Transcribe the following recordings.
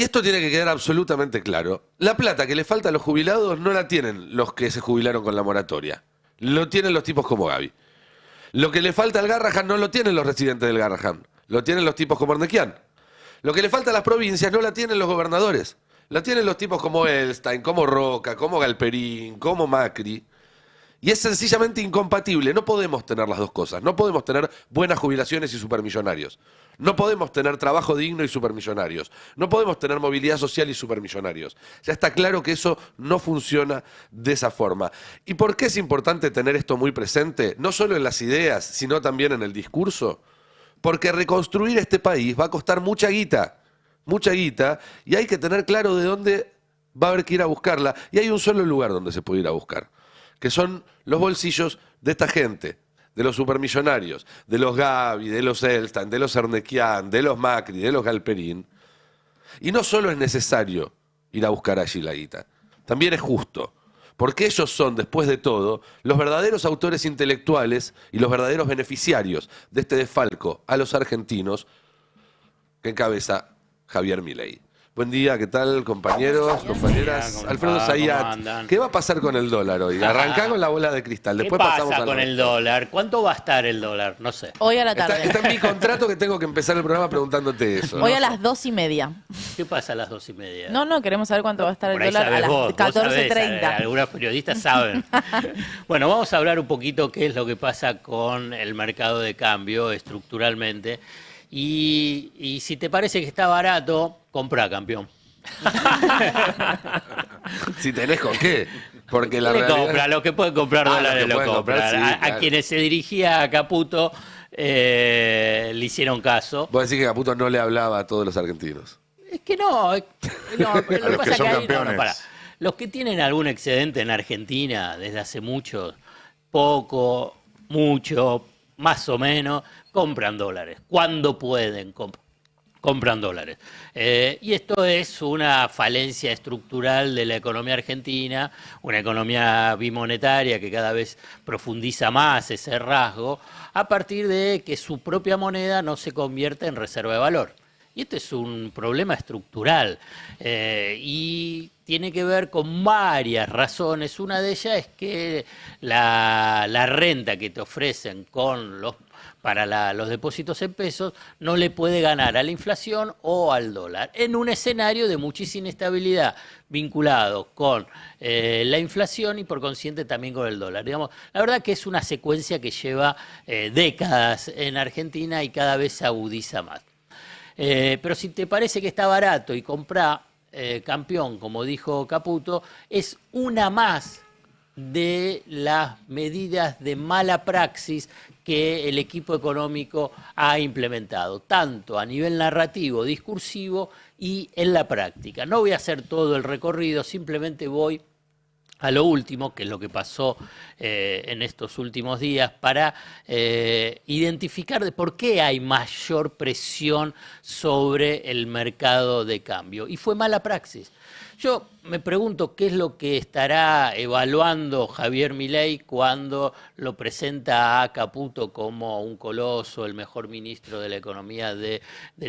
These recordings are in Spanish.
Y esto tiene que quedar absolutamente claro. La plata que le falta a los jubilados no la tienen los que se jubilaron con la moratoria. Lo tienen los tipos como Gaby. Lo que le falta al Garrahan no lo tienen los residentes del Garrahan. Lo tienen los tipos como Arnequian. Lo que le falta a las provincias no la tienen los gobernadores. La tienen los tipos como Elstein, como Roca, como Galperín, como Macri. Y es sencillamente incompatible. No podemos tener las dos cosas. No podemos tener buenas jubilaciones y supermillonarios. No podemos tener trabajo digno y supermillonarios. No podemos tener movilidad social y supermillonarios. Ya está claro que eso no funciona de esa forma. ¿Y por qué es importante tener esto muy presente? No solo en las ideas, sino también en el discurso. Porque reconstruir este país va a costar mucha guita, y hay que tener claro de dónde va a haber que ir a buscarla. Y hay un solo lugar donde se puede ir a buscar, que son los bolsillos de esta gente, de los supermillonarios, de los Gavi, de los Elstein, de los Arnequian, de los Macri, de los Galperín. Y no solo es necesario ir a buscar allí la guita, también es justo, porque ellos son, después de todo, los verdaderos autores intelectuales y los verdaderos beneficiarios de este desfalco a los argentinos que encabeza Javier Milei. Buen día, ¿qué tal, compañeros, compañeras? ¿Cómo Alfredo va? Zayat, ¿Cómo andan? ¿qué va a pasar con el dólar hoy? Arrancá con la bola de cristal, ¿Qué después pasamos pasa al con el resto. dólar? ¿Cuánto va a estar el dólar? No sé. Hoy a la tarde. Está en mi contrato que tengo que empezar el programa preguntándote eso. Hoy ¿no? a las 2:30. ¿Qué pasa a las 2:30? No, queremos saber cuánto va a estar el Por ahí dólar a sabés las vos sabés, 14:30. algunos periodistas saben. Bueno, vamos a hablar un poquito qué es lo que pasa con el mercado de cambio estructuralmente. Y si te parece que está barato, comprá, campeón. Si tenés con qué. Porque la Le realidad... compra, los que pueden comprar Ah, dólares los que lo pueden compran. comprar, sí, A claro. quienes se dirigía a Caputo le hicieron caso. Vos decís que Caputo no le hablaba a todos los argentinos. Es que no, no, lo que los pasa que son ahí, campeones. pará. Los que tienen algún excedente en Argentina desde hace mucho, poco, mucho, más o menos, compran dólares. Cuando pueden, compran dólares. Y esto es una falencia estructural de la economía argentina, una economía bimonetaria que cada vez profundiza más ese rasgo, a partir de que su propia moneda no se convierte en reserva de valor. Y este es un problema estructural y tiene que ver con varias razones. Una de ellas es que la renta que te ofrecen para los depósitos en pesos no le puede ganar a la inflación o al dólar, en un escenario de muchísima inestabilidad vinculado con la inflación y por consiguiente también con el dólar. Digamos, la verdad que es una secuencia que lleva décadas en Argentina y cada vez se agudiza más. Pero si te parece que está barato y comprá, campeón, como dijo Caputo, es una más de las medidas de mala praxis que el equipo económico ha implementado, tanto a nivel narrativo, discursivo y en la práctica. No voy a hacer todo el recorrido, simplemente voy a lo último, que es lo que pasó en estos últimos días, para identificar de por qué hay mayor presión sobre el mercado de cambio. Y fue mala praxis. Yo me pregunto qué es lo que estará evaluando Javier Milei cuando lo presenta a Caputo como un coloso, el mejor ministro de la economía de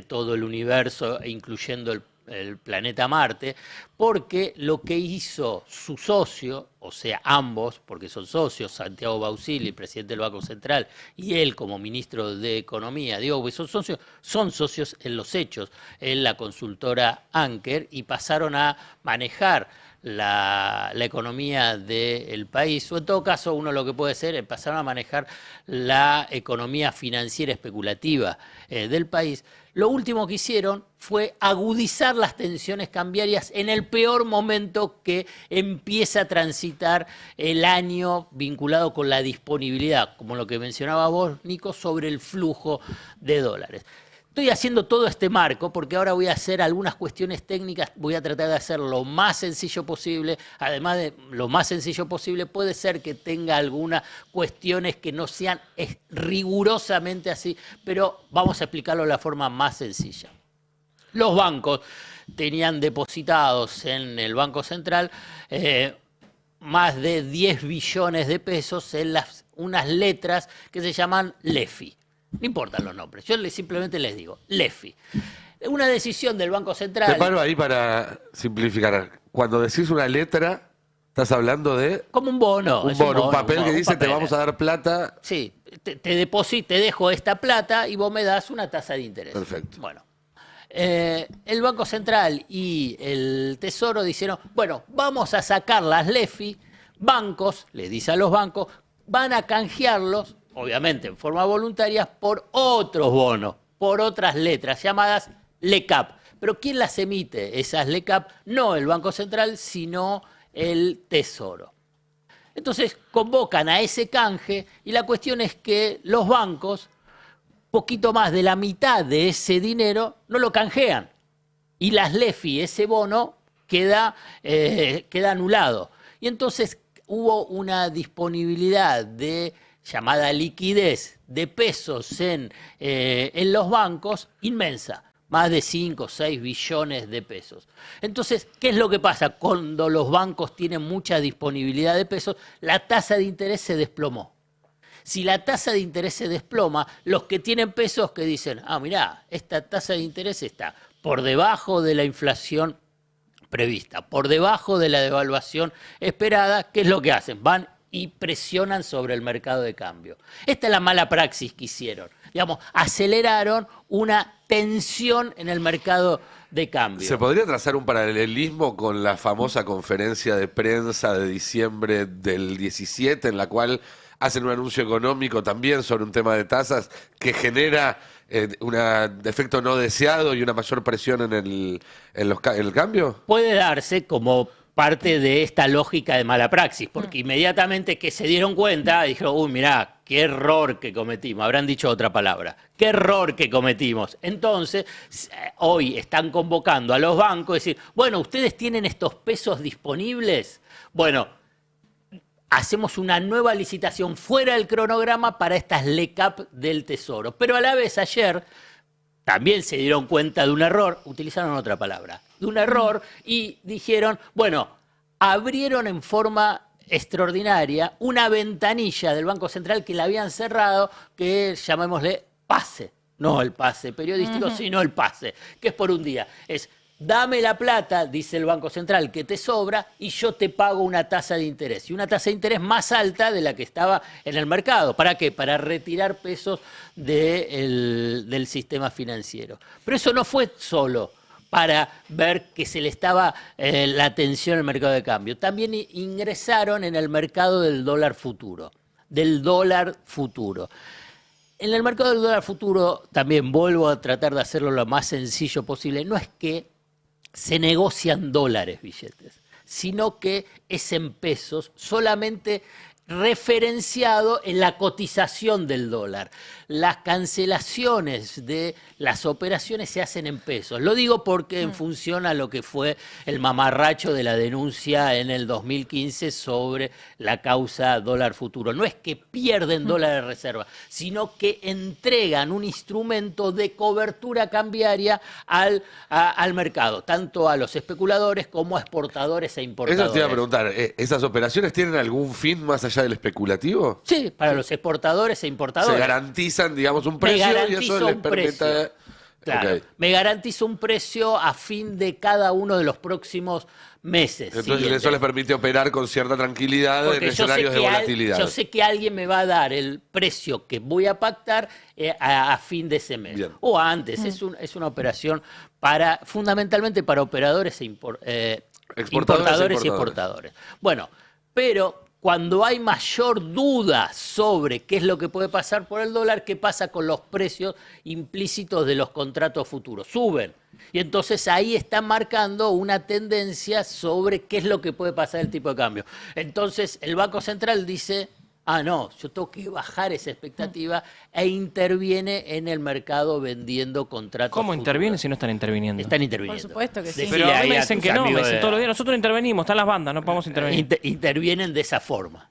todo el universo, incluyendo el planeta Marte, porque lo que hizo su socio, o sea, ambos, porque son socios, Santiago Bausili, presidente del Banco Central, y él como ministro de Economía, digo, pues son socios en los hechos, en la consultora Anker, y pasaron a manejar la economía del país, o en todo caso uno lo que puede ser es pasar a manejar la economía financiera especulativa del país. Lo último que hicieron fue agudizar las tensiones cambiarias en el peor momento que empieza a transitar el año vinculado con la disponibilidad, como lo que mencionaba vos, Nico, sobre el flujo de dólares. Estoy haciendo todo este marco porque ahora voy a hacer algunas cuestiones técnicas, voy a tratar de hacer lo más sencillo posible. Además de lo más sencillo posible, puede ser que tenga algunas cuestiones que no sean rigurosamente así, pero vamos a explicarlo de la forma más sencilla. Los bancos tenían depositados en el Banco Central más de 10 billones de pesos en unas letras que se llaman LEFI. No importan los nombres, yo simplemente les digo, LEFI. Una decisión del Banco Te Central, paro ahí para simplificar. Cuando decís una letra, estás hablando de como un bono. un es bono, un papel bono, que un dice te papel. vamos a dar plata. Sí, te dejo esta plata y vos me das una tasa de interés. Perfecto. Bueno, el Banco Central y el Tesoro dijeron, bueno, vamos a sacar las LEFI, bancos, les dice a los bancos, van a canjearlos, obviamente en forma voluntaria, por otros bonos, por otras letras llamadas LECAP. Pero ¿quién las emite, esas LECAP? No el Banco Central, sino el Tesoro. Entonces convocan a ese canje y la cuestión es que los bancos, poquito más de la mitad de ese dinero, no lo canjean. Y las LEFI, ese bono, queda anulado. Y entonces hubo una disponibilidad de llamada liquidez de pesos en los bancos inmensa. Más de 5 o 6 billones de pesos. Entonces, ¿qué es lo que pasa? Cuando los bancos tienen mucha disponibilidad de pesos, la tasa de interés se desplomó. Si la tasa de interés se desploma, los que tienen pesos que dicen, mirá, esta tasa de interés está por debajo de la inflación prevista, por debajo de la devaluación esperada, ¿qué es lo que hacen? Van y presionan sobre el mercado de cambio. Esta es la mala praxis que hicieron. Digamos, aceleraron una tensión en el mercado de cambio. ¿Se podría trazar un paralelismo con la famosa conferencia de prensa de diciembre del 17, en la cual hacen un anuncio económico también sobre un tema de tasas que genera un efecto no deseado y una mayor presión en el cambio? Puede darse como parte de esta lógica de mala praxis, porque inmediatamente que se dieron cuenta, dijeron, uy, mirá, qué error que cometimos, habrán dicho otra palabra, qué error que cometimos. Entonces, hoy están convocando a los bancos a decir, bueno, ustedes tienen estos pesos disponibles, bueno, hacemos una nueva licitación fuera del cronograma para estas LECAP del Tesoro. Pero a la vez ayer también se dieron cuenta de un error, utilizaron otra palabra, de un error y dijeron, bueno, abrieron en forma extraordinaria una ventanilla del Banco Central que la habían cerrado, que llamémosle pase, no el pase periodístico, sino el pase, que es por un día. Es, dame la plata, dice el Banco Central, que te sobra y yo te pago una tasa de interés. Y una tasa de interés más alta de la que estaba en el mercado. ¿Para qué? Para retirar pesos del sistema financiero. Pero eso no fue solo para ver que se le estaba la atención al mercado de cambio. También ingresaron en el mercado del dólar futuro. En el mercado del dólar futuro, también vuelvo a tratar de hacerlo lo más sencillo posible, no es que se negocian dólares, billetes, sino que es en pesos, solamente referenciado en la cotización del dólar. Las cancelaciones de las operaciones se hacen en pesos. Lo digo porque en función a lo que fue el mamarracho de la denuncia en el 2015 sobre la causa dólar futuro. No es que pierden dólares de reserva, sino que entregan un instrumento de cobertura cambiaria al mercado, tanto a los especuladores como a exportadores e importadores. Eso te iba a preguntar, ¿esas operaciones tienen algún fin más allá del especulativo? Sí, para los exportadores e importadores. Se garantizan, digamos, un precio y eso les permite... Claro, Okay. me garantizo un precio a fin de cada uno de los próximos meses. Entonces siguientes. eso les permite operar con cierta tranquilidad Porque en escenarios de volatilidad. yo sé que alguien me va a dar el precio que voy a pactar a fin de ese mes. Bien. O antes. Es una operación fundamentalmente para operadores importadores y exportadores. Bueno, pero cuando hay mayor duda sobre qué es lo que puede pasar por el dólar, ¿qué pasa con los precios implícitos de los contratos futuros? Suben. Y entonces ahí están marcando una tendencia sobre qué es lo que puede pasar el tipo de cambio. Entonces el Banco Central dice, no, yo tengo que bajar esa expectativa e interviene en el mercado vendiendo contratos ¿Cómo futuros. interviene si no están interviniendo? Están interviniendo. Por supuesto que sí. Decile Pero a mí ahí me dicen tus que no, me amigos dicen todos los días, nosotros intervenimos, están las bandas, no podemos intervenir. Intervienen de esa forma.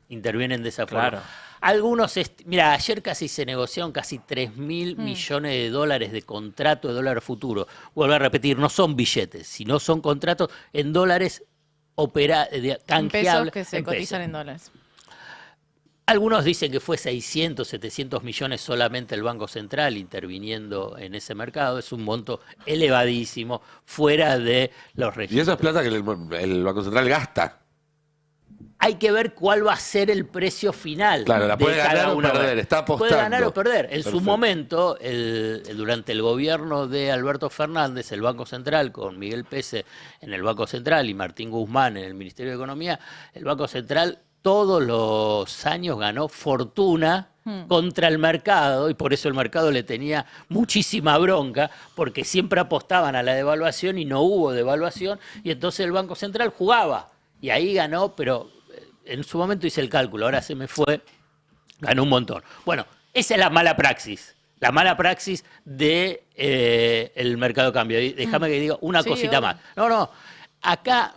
Claro. Algunos, mira, ayer casi se negociaron casi 3.000 millones de dólares de contrato de dólar futuro. Vuelvo a repetir, no son billetes, sino son contratos en dólares En pesos canjeables. que se cotizan en dólares. Algunos dicen que fue 600, 700 millones solamente el Banco Central interviniendo en ese mercado. Es un monto elevadísimo, fuera de los registros. Y eso es plata que el Banco Central gasta. Hay que ver cuál va a ser el precio final. Claro, la puede ganar o perder, está apostando. Puede ganar o perder. En su Perfecto. momento, durante el gobierno de Alberto Fernández, el Banco Central, con Miguel Pese en el Banco Central y Martín Guzmán en el Ministerio de Economía, el Banco Central todos los años ganó fortuna contra el mercado, y por eso el mercado le tenía muchísima bronca, porque siempre apostaban a la devaluación y no hubo devaluación, y entonces el Banco Central jugaba, y ahí ganó, pero en su momento hice el cálculo, ahora se me fue, ganó un montón. Bueno, esa es la mala praxis. La mala praxis de el mercado de cambio. Y déjame que diga una cosita más. No, acá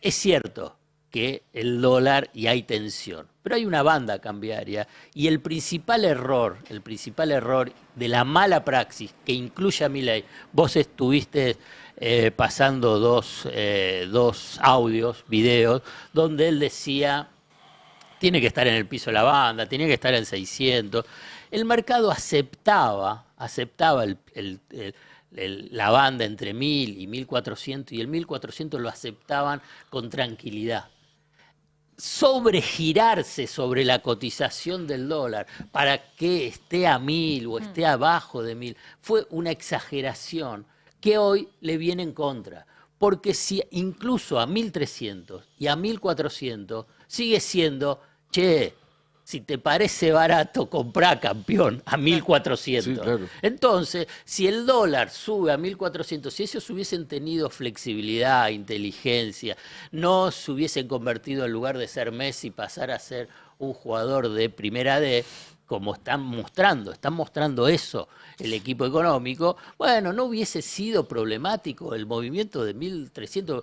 es cierto que el dólar y hay tensión, pero hay una banda cambiaria y el principal error de la mala praxis que incluye a Milei, vos estuviste pasando dos audios, videos, donde él decía, tiene que estar en el piso de la banda, tiene que estar en 600. El mercado aceptaba la banda entre 1000 y 1400, y el 1400 lo aceptaban con tranquilidad. Sobregirarse sobre la cotización del dólar para que esté a 1000 o esté abajo de 1000 fue una exageración que hoy le viene en contra. Porque si incluso a 1300 y a 1400 sigue siendo, che, si te parece barato, comprá, campeón, a 1400. Sí, claro. Entonces, si el dólar sube a 1400, si ellos hubiesen tenido flexibilidad, inteligencia, no se hubiesen convertido, en lugar de ser Messi, pasar a ser un jugador de primera D, como están mostrando eso el equipo económico, bueno, no hubiese sido problemático el movimiento de 1300.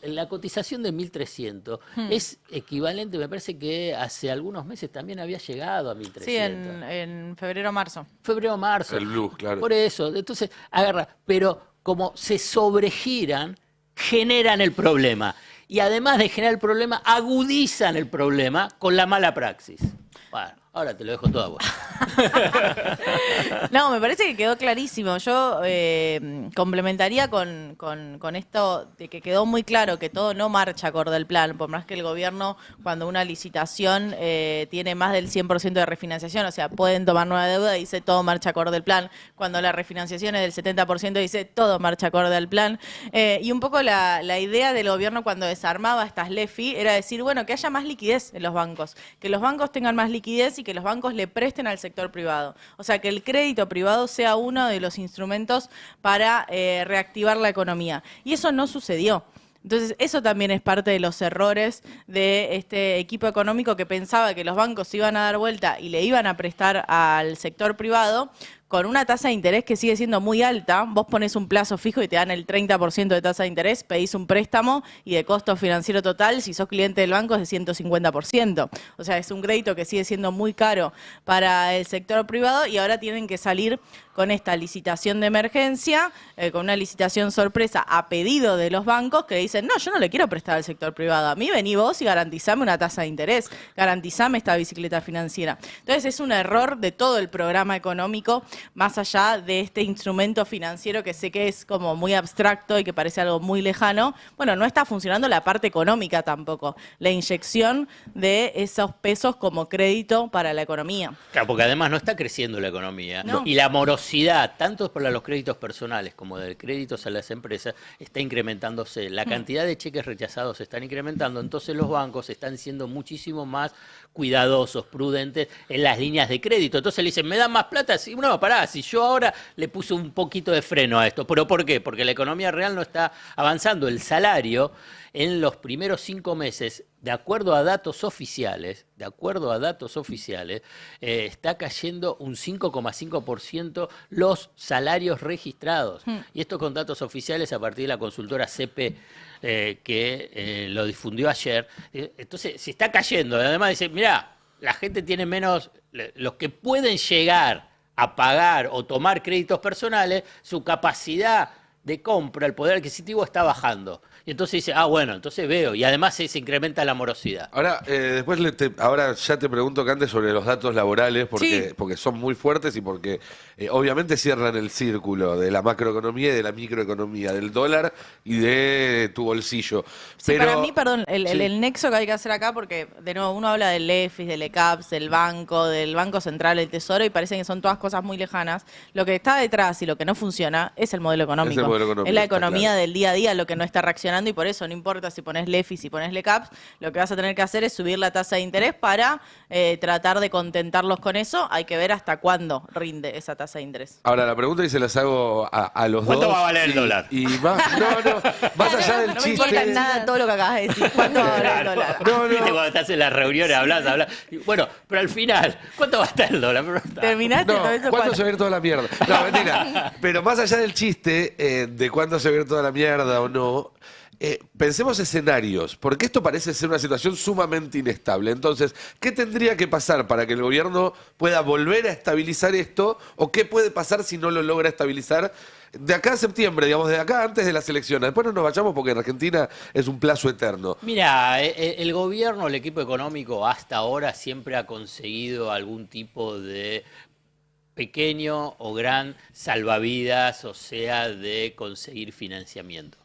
La cotización de 1300 es equivalente, me parece que hace algunos meses también había llegado a 1300. Sí, en febrero-marzo. Febrero-marzo. El blue, claro. Por eso, entonces agarra, pero como se sobregiran, generan el problema. Y además de generar el problema, agudizan el problema con la mala praxis. Bueno, ahora te lo dejo todo a vos. No, me parece que quedó clarísimo. Yo complementaría con esto de que quedó muy claro que todo no marcha acorde al plan, por más que el gobierno, cuando una licitación tiene más del 100% de refinanciación, o sea, pueden tomar nueva deuda, dice todo marcha acorde al plan. Cuando la refinanciación es del 70%, dice todo marcha acorde al plan. Y un poco la idea del gobierno cuando desarmaba estas LEFI era decir, bueno, que haya más liquidez en los bancos, que los bancos tengan más liquidez y que los bancos le presten al sector privado. O sea, que el crédito privado sea uno de los instrumentos para reactivar la economía. Y eso no sucedió. Entonces, eso también es parte de los errores de este equipo económico que pensaba que los bancos se iban a dar vuelta y le iban a prestar al sector privado con una tasa de interés que sigue siendo muy alta. Vos ponés un plazo fijo y te dan el 30% de tasa de interés, pedís un préstamo y de costo financiero total, si sos cliente del banco, es de 150%. O sea, es un crédito que sigue siendo muy caro para el sector privado y ahora tienen que salir con esta licitación de emergencia, con una licitación sorpresa a pedido de los bancos que dicen, no, yo no le quiero prestar al sector privado, a mí vení vos y garantizame una tasa de interés, garantizame esta bicicleta financiera. Entonces es un error de todo el programa económico, más allá de este instrumento financiero que sé que es como muy abstracto y que parece algo muy lejano. Bueno, no está funcionando la parte económica tampoco, la inyección de esos pesos como crédito para la economía. Claro, porque además no está creciendo la economía. No. Y la morosidad, tanto para los créditos personales como de créditos a las empresas, está incrementándose. La cantidad de cheques rechazados se están incrementando, entonces los bancos están siendo muchísimo más cuidadosos, prudentes en las líneas de crédito. Entonces le dicen, ¿me dan más plata? Sí, no, pará, si yo ahora le puse un poquito de freno a esto. ¿Pero por qué? Porque la economía real no está avanzando. El salario en los primeros 5 meses, de acuerdo a datos oficiales, está cayendo un 5,5% los salarios registrados. Y esto con datos oficiales a partir de la consultora CP, que lo difundió ayer. Entonces, se está cayendo. Además dice, mirá, la gente tiene menos, los que pueden llegar a pagar o tomar créditos personales, su capacidad de compra, el poder adquisitivo está bajando. Y entonces dice, ah, bueno, entonces veo. Y además se incrementa la morosidad. Ahora, después ahora ya te pregunto, Cande, sobre los datos laborales, porque son muy fuertes y porque obviamente cierran el círculo de la macroeconomía y de la microeconomía, del dólar y de tu bolsillo. Sí, Pero, para mí, perdón, el nexo que hay que hacer acá, porque de nuevo uno habla del EFIS, del ECAPS, del Banco Central, del Tesoro, y parecen que son todas cosas muy lejanas. Lo que está detrás y lo que no funciona es el modelo económico. Es el modelo económico, Es la está economía claro. del día a día lo que no está reaccionando, y por eso no importa si pones LEFIS, si pones LECAPS, lo que vas a tener que hacer es subir la tasa de interés para tratar de contentarlos con eso. Hay que ver hasta cuándo rinde esa tasa de interés. Ahora, la pregunta y se las hago a los dos. ¿Cuánto va a valer el dólar? Y más, más allá del No me chiste. importa en nada todo lo que acabas de decir. ¿Cuánto va a valer el dólar? No, no. Viste cuando estás en las reuniones, hablas. Y, bueno, pero al final, ¿cuánto va a estar el dólar? Pero está. ¿Terminaste No, todo eso? ¿cuándo se va a ir toda la mierda? No, mentira. Pero más allá del chiste de cuándo se va a ir toda la mierda o no, pensemos escenarios, porque esto parece ser una situación sumamente inestable. Entonces, ¿qué tendría que pasar para que el gobierno pueda volver a estabilizar esto? ¿O qué puede pasar si no lo logra estabilizar? De acá a septiembre, digamos, de acá antes de las elecciones. Después no nos vayamos porque en Argentina es un plazo eterno. Mira, el gobierno, el equipo económico hasta ahora siempre ha conseguido algún tipo de pequeño o gran salvavidas, o sea, de conseguir financiamiento.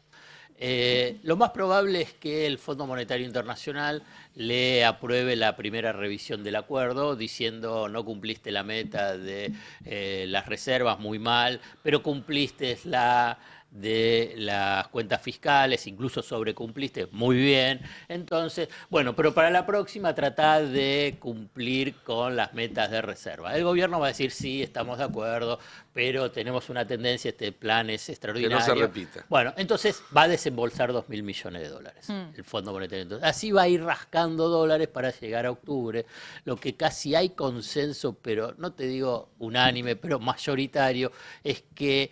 Lo más probable es que el Fondo Monetario Internacional le apruebe la primera revisión del acuerdo diciendo no cumpliste la meta de las reservas, muy mal, pero cumpliste la de las cuentas fiscales, incluso sobrecumpliste, muy bien. Entonces, bueno, pero para la próxima tratá de cumplir con las metas de reserva. El gobierno va a decir, sí, estamos de acuerdo, pero tenemos una tendencia, este plan es extraordinario. Que no se repita. Bueno, entonces va a desembolsar 2.000 millones de dólares el Fondo Monetario. Entonces, así va a ir rascando dólares para llegar a octubre, lo que casi hay consenso, pero no te digo unánime, pero mayoritario, es que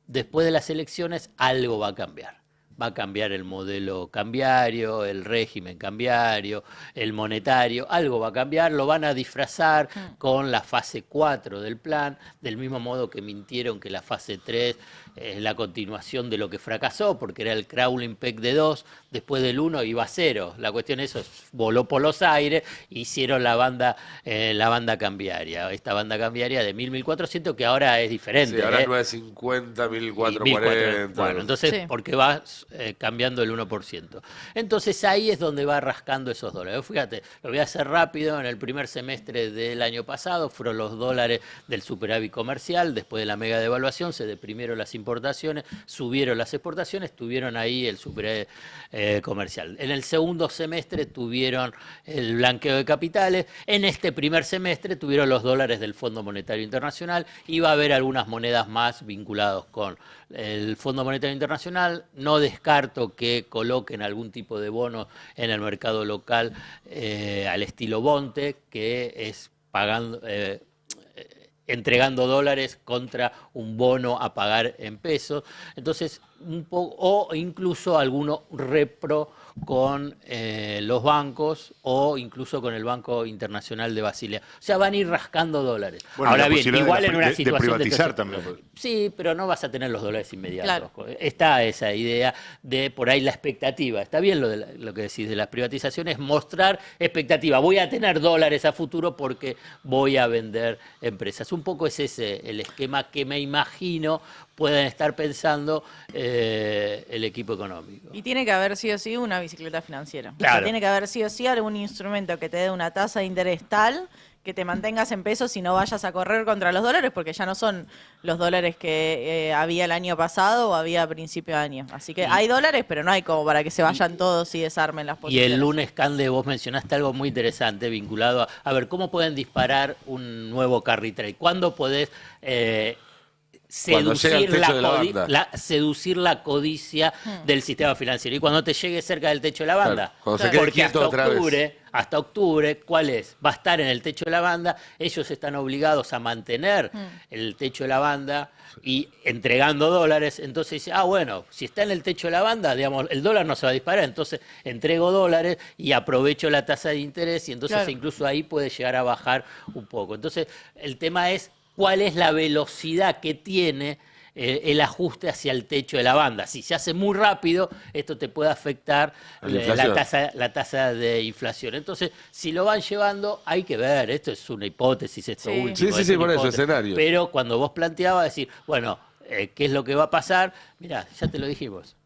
después de las elecciones algo va a cambiar. Va a cambiar el modelo cambiario, el régimen cambiario, el monetario, algo va a cambiar, lo van a disfrazar con la fase 4 del plan, del mismo modo que mintieron que la fase 3 es la continuación de lo que fracasó, porque era el crawling peg de 2, después del 1 iba a 0. La cuestión es eso, voló por los aires, hicieron la banda cambiaria, esta banda cambiaria de 1.400 que ahora es diferente. Sí, ahora es 950, 1440. Bueno, entonces, Sí. porque va cambiando el 1%. Entonces ahí es donde va rascando esos dólares. Fíjate, lo voy a hacer rápido. En el primer semestre del año pasado fueron los dólares del superávit comercial. Después de la mega devaluación se deprimieron las importaciones, subieron las exportaciones, tuvieron ahí el superávit comercial. En el segundo semestre tuvieron el blanqueo de capitales. En este primer semestre tuvieron los dólares del Fondo Monetario Internacional. Y va a haber algunas monedas más vinculadas con el Fondo Monetario Internacional. No descarto que coloquen algún tipo de bono en el mercado local al estilo Bonte, que es pagando, entregando dólares contra un bono a pagar en pesos. Entonces, o incluso alguno repro con los bancos o incluso con el Banco Internacional de Basilea. O sea, van a ir rascando dólares. Bueno, Ahora la bien, posibilidad igual de en una de situación privatizar de también. Sí, pero no vas a tener los dólares inmediatos. Claro. Está esa idea de por ahí la expectativa. Está bien lo que decís de las privatizaciones, mostrar expectativa. Voy a tener dólares a futuro porque voy a vender empresas. Un poco es ese el esquema que me imagino pueden estar pensando el equipo económico. Y tiene que haber sí o sí una bicicleta financiera. Claro. O sea, tiene que haber sí o sí algún instrumento que te dé una tasa de interés tal que te mantengas en pesos y no vayas a correr contra los dólares, porque ya no son los dólares que había el año pasado o había a principio de año. Así que hay dólares, pero no hay como para que se vayan todos y desarmen las Y posiciones. el lunes, Cande, vos mencionaste algo muy interesante vinculado a ver, ¿cómo pueden disparar un nuevo carry trade? ¿Cuándo podés Cuando llega al techo de la banda. seducir la codicia del sistema financiero? Y cuando te llegue cerca del techo de la banda. Claro, cuando se quede Porque quieto hasta octubre, ¿cuál es? Va a estar en el techo de la banda, ellos están obligados a mantener el techo de la banda y entregando dólares. Entonces dice, bueno, si está en el techo de la banda, digamos, el dólar no se va a disparar, entonces entrego dólares y aprovecho la tasa de interés y entonces Claro. incluso ahí puede llegar a bajar un poco. Entonces el tema es cuál es la velocidad que tiene el ajuste hacia el techo de la banda. Si se hace muy rápido, esto te puede afectar la tasa de inflación. Entonces, si lo van llevando, hay que ver. Esto es una hipótesis, esto último. Sí, por eso, escenario. Pero cuando vos planteabas decir, bueno, ¿qué es lo que va a pasar? Mirá, ya te lo dijimos.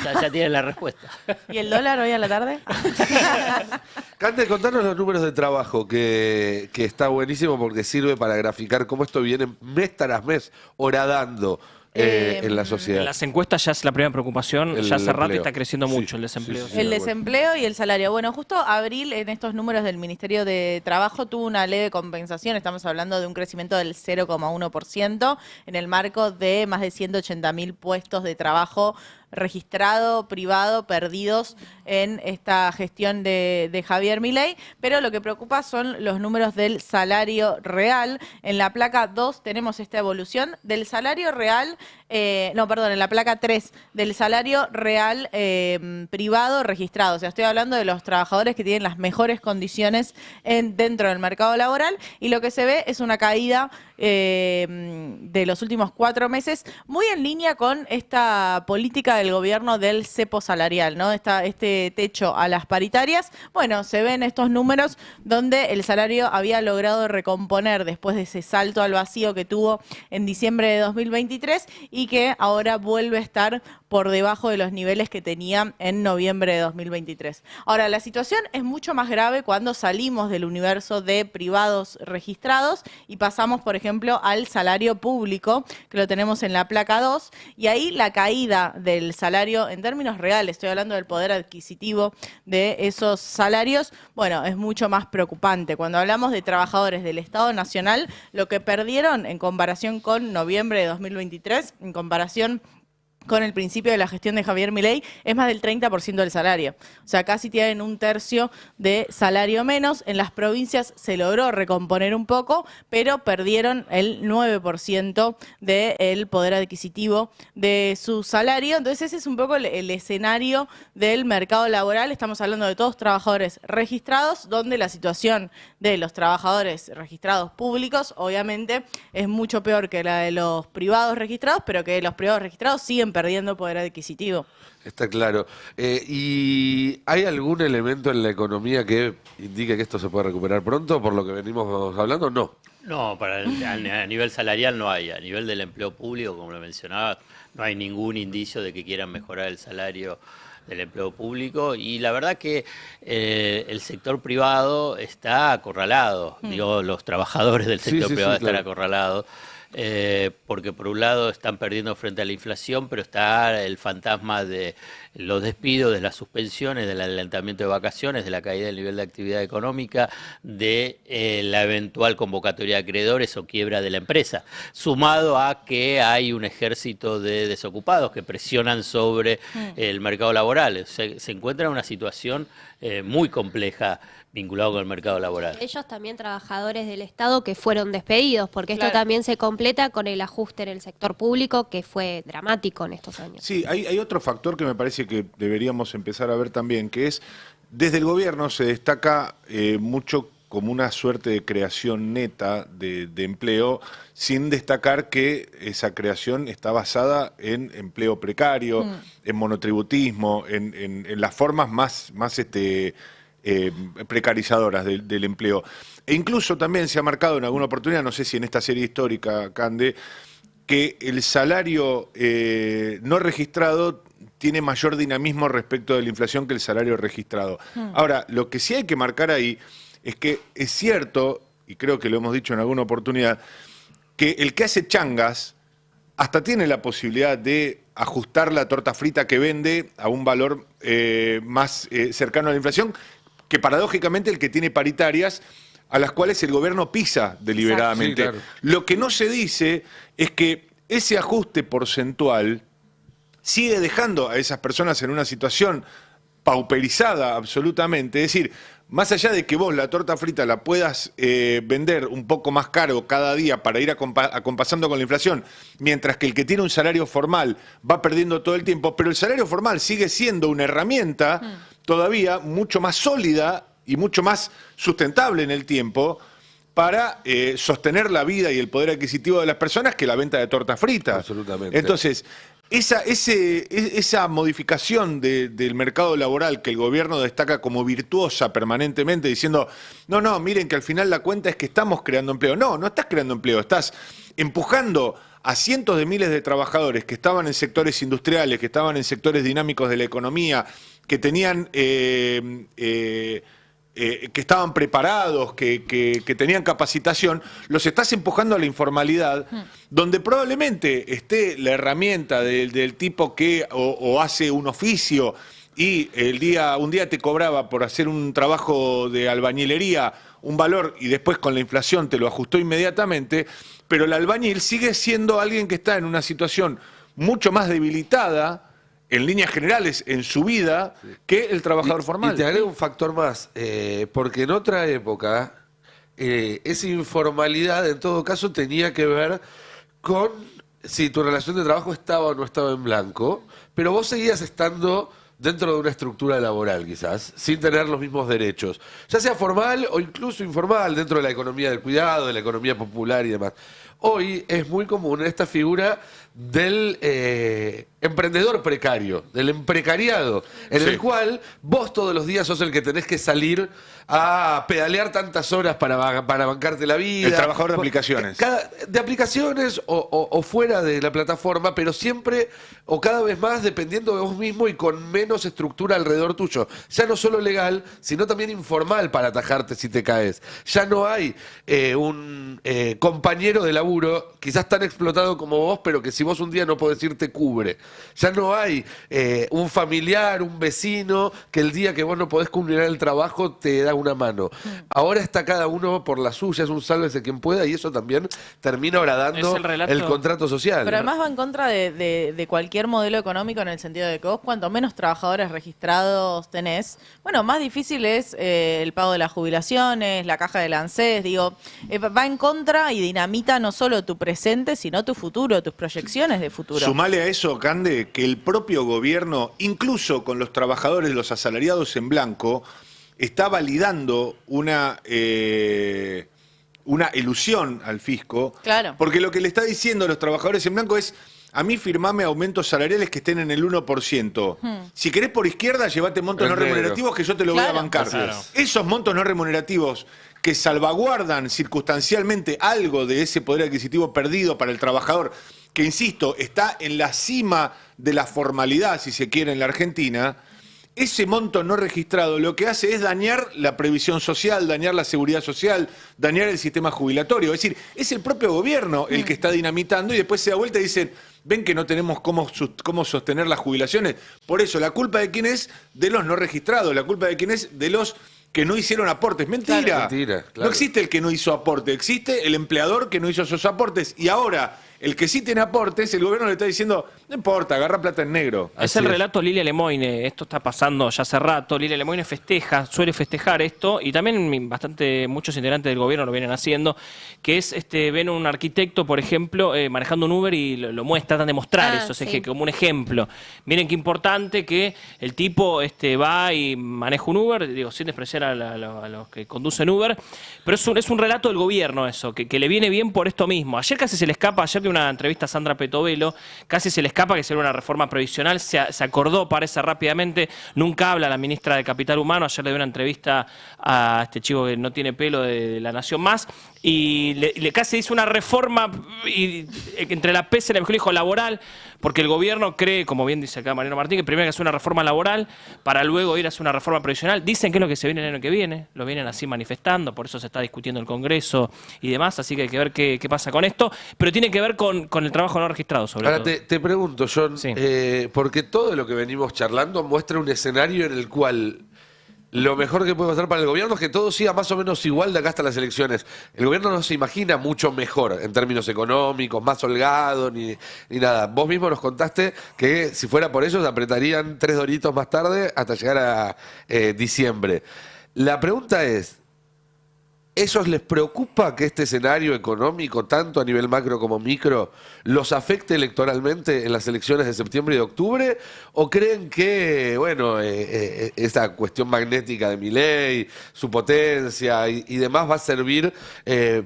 Ya tienen la respuesta. ¿Y el dólar hoy a la tarde? Cande, contanos los números de trabajo, que está buenísimo porque sirve para graficar cómo esto viene mes tras mes horadando en la sociedad. En las encuestas ya es la primera preocupación, ya hace rato está creciendo mucho el desempleo. El desempleo y el salario. Bueno, justo abril en estos números del Ministerio de Trabajo tuvo una leve compensación, estamos hablando de un crecimiento del 0,1% en el marco de más de 180.000 puestos de trabajo registrado, privado, perdidos en esta gestión de Javier Milei, pero lo que preocupa son los números del salario real. En la placa 2 tenemos esta evolución del salario real, en la placa 3, del salario real privado registrado. O sea, estoy hablando de los trabajadores que tienen las mejores condiciones dentro del mercado laboral, y lo que se ve es una caída de los últimos 4 meses, muy en línea con esta política del gobierno del cepo salarial, ¿no? Este techo a las paritarias. Bueno, se ven estos números donde el salario había logrado recomponer después de ese salto al vacío que tuvo en diciembre de 2023 y que ahora vuelve a estar por debajo de los niveles que tenía en noviembre de 2023. Ahora, la situación es mucho más grave cuando salimos del universo de privados registrados y pasamos, por ejemplo, al salario público, que lo tenemos en la placa 2, y ahí la caída del salario en términos reales, estoy hablando del poder adquisitivo de esos salarios, bueno, es mucho más preocupante. Cuando hablamos de trabajadores del Estado Nacional, lo que perdieron en comparación con noviembre de 2023, en comparación con el principio de la gestión de Javier Milei, es más del 30% del salario. O sea, casi tienen un tercio de salario menos. En las provincias se logró recomponer un poco, pero perdieron el 9% del poder adquisitivo de su salario. Entonces ese es un poco el escenario del mercado laboral. Estamos hablando de todos trabajadores registrados, donde la situación de los trabajadores registrados públicos, obviamente, es mucho peor que la de los privados registrados, pero que los privados registrados siguen perdiendo poder adquisitito. Está claro. ¿Y hay algún elemento en la economía que indique que esto se puede recuperar pronto, por lo que venimos hablando? No. No, a nivel salarial no hay. A nivel del empleo público, como lo mencionaba, no hay ningún indicio de que quieran mejorar el salario del empleo público, y la verdad que el sector privado está acorralado. Digo, los trabajadores del sector privado están acorralados. Porque por un lado están perdiendo frente a la inflación, pero está el fantasma de los despidos, de las suspensiones, del adelantamiento de vacaciones, de la caída del nivel de actividad económica, de la eventual convocatoria de acreedores o quiebra de la empresa, sumado a que hay un ejército de desocupados que presionan sobre el mercado laboral. Se encuentra en una situación muy compleja vinculado con el mercado laboral. Ellos también trabajadores del Estado que fueron despedidos, porque esto también se completa con el ajuste en el sector público que fue dramático en estos años. Sí, hay otro factor que me parece que deberíamos empezar a ver también, que es, desde el gobierno se destaca mucho como una suerte de creación neta de empleo, sin destacar que esa creación está basada en empleo precario, en monotributismo, en las formas más precarizadoras del empleo. E incluso también se ha marcado en alguna oportunidad, no sé si en esta serie histórica, Cande, que el salario no registrado tiene mayor dinamismo respecto de la inflación que el salario registrado. Ahora, lo que sí hay que marcar ahí es que es cierto, y creo que lo hemos dicho en alguna oportunidad, que el que hace changas hasta tiene la posibilidad de ajustar la torta frita que vende a un valor más cercano a la inflación, que paradójicamente el que tiene paritarias a las cuales el gobierno pisa deliberadamente. Sí, claro. Lo que no se dice es que ese ajuste porcentual sigue dejando a esas personas en una situación pauperizada absolutamente. Es decir, más allá de que vos la torta frita la puedas vender un poco más caro cada día para ir acompasando con la inflación, mientras que el que tiene un salario formal va perdiendo todo el tiempo, pero el salario formal sigue siendo una herramienta todavía mucho más sólida y mucho más sustentable en el tiempo para sostener la vida y el poder adquisitivo de las personas que la venta de tortas fritas. Absolutamente. Entonces, esa modificación del mercado laboral que el gobierno destaca como virtuosa permanentemente, diciendo, no, miren que al final la cuenta es que estamos creando empleo. No estás creando empleo, estás empujando a cientos de miles de trabajadores que estaban en sectores industriales, que estaban en sectores dinámicos de la economía, que tenían... que estaban preparados, que tenían capacitación, los estás empujando a la informalidad, donde probablemente esté la herramienta del tipo que o hace un oficio y un día te cobraba por hacer un trabajo de albañilería un valor y después con la inflación te lo ajustó inmediatamente, pero el albañil sigue siendo alguien que está en una situación mucho más debilitada en líneas generales, en su vida, que el trabajador formal. Y te agrego un factor más, porque en otra época, esa informalidad en todo caso tenía que ver con si tu relación de trabajo estaba o no estaba en blanco, pero vos seguías estando dentro de una estructura laboral quizás, sin tener los mismos derechos, ya sea formal o incluso informal, dentro de la economía del cuidado, de la economía popular y demás. Hoy es muy común esta figura del emprendedor precario, del emprecariado, en el cual vos todos los días sos el que tenés que salir a pedalear tantas horas para bancarte la vida. El trabajador de aplicaciones. De aplicaciones o fuera de la plataforma, pero siempre o cada vez más dependiendo de vos mismo y con menos estructura alrededor tuyo. Ya no solo legal, sino también informal para atajarte si te caes. Ya no hay un compañero de laburo, quizás tan explotado como vos, pero que si vos un día no podés ir te cubre. Ya no hay un familiar, un vecino, que el día que vos no podés culminar el trabajo te da una mano. Ahora está cada uno por la suya, es un sálvese quien pueda, y eso también termina horadando el contrato social. Pero además va en contra de cualquier modelo económico, en el sentido de que vos cuanto menos trabajadores registrados tenés, bueno, más difícil es el pago de las jubilaciones, la caja del ANSES, digo, va en contra y dinamita no solo tu presente, sino tu futuro, tus proyecciones de futuro. Sumale a eso, Cande, que el propio gobierno, incluso con los trabajadores, los asalariados en blanco, está validando una ilusión al fisco. Claro. Porque lo que le está diciendo a los trabajadores en blanco es: a mí firmame aumentos salariales que estén en el 1%. Si querés por izquierda, llevate montos no remunerativos que yo te lo voy a bancar. Claro. Esos montos no remunerativos que salvaguardan circunstancialmente algo de ese poder adquisitivo perdido para el trabajador, que, insisto, está en la cima de la formalidad, si se quiere, en la Argentina. Ese monto no registrado lo que hace es dañar la previsión social, dañar la seguridad social, dañar el sistema jubilatorio. Es decir, es el propio gobierno el que está dinamitando, y después se da vuelta y dicen: ven que no tenemos cómo sostener las jubilaciones. Por eso, ¿la culpa de quién es? De los no registrados. ¿La culpa de quién es? De los que no hicieron aportes. Mentira. Claro. Mentira, claro. No existe el que no hizo aporte, existe el empleador que no hizo esos aportes. Y ahora, el que sí tiene aportes, el gobierno le está diciendo: no importa, agarra plata en negro. Es el relato Lilia Lemoine. Esto está pasando ya hace rato. Lilia Lemoine suele festejar esto, y también muchos integrantes del gobierno lo vienen haciendo, que es, ven un arquitecto, por ejemplo, manejando un Uber y lo muestra, tratan de mostrar eso, sí. como un ejemplo. Miren qué importante que el tipo va y maneja un Uber, digo, sin despreciar a los que conducen Uber, pero es un relato del gobierno eso, que le viene bien por esto mismo. Ayer casi se le escapa, de una entrevista a Sandra Petovelo, casi se le escapa que sería una reforma previsional, se acordó, parece rápidamente, nunca habla la ministra de Capital Humano, ayer le dio una entrevista a este chico que no tiene pelo de La Nación Más, y le casi hizo una reforma entre la PES y la mejor dijo laboral, porque el gobierno cree, como bien dice acá Mariano Martín, que primero hay que hacer una reforma laboral para luego ir a hacer una reforma previsional. Dicen que es lo que se viene el año que viene, lo vienen así manifestando, por eso se está discutiendo en el Congreso y demás, así que hay que ver qué pasa con esto, pero tiene que ver con el trabajo no registrado, sobre todo. Ahora te pregunto, John, Sí. porque todo lo que venimos charlando muestra un escenario en el cual lo mejor que puede pasar para el gobierno es que todo siga más o menos igual de acá hasta las elecciones. El gobierno no se imagina mucho mejor en términos económicos, más holgado, ni nada. Vos mismo nos contaste que si fuera por ellos apretarían 3 doritos más tarde hasta llegar a diciembre. La pregunta es: ¿ellos les preocupa que este escenario económico, tanto a nivel macro como micro, los afecte electoralmente en las elecciones de septiembre y de octubre? ¿O creen que, bueno, esta cuestión magnética de Milei, su potencia y demás va a servir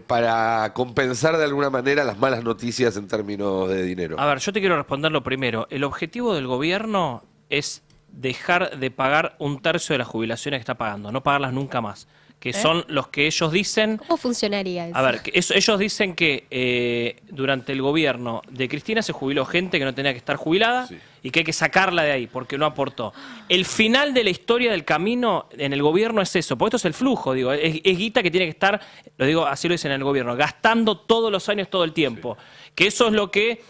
para compensar de alguna manera las malas noticias en términos de dinero? A ver, yo te quiero responder lo primero. El objetivo del gobierno es dejar de pagar 1/3 de las jubilaciones que está pagando, no pagarlas nunca más, que son los que ellos dicen... ¿Cómo funcionaría eso? A ver, ellos dicen que durante el gobierno de Cristina se jubiló gente que no tenía que estar jubilada y que hay que sacarla de ahí porque no aportó. El final de la historia del camino en el gobierno es eso, porque esto es el flujo, digo, es guita que tiene que estar, lo digo, así lo dicen en el gobierno, gastando todos los años, todo el tiempo. Que eso es lo que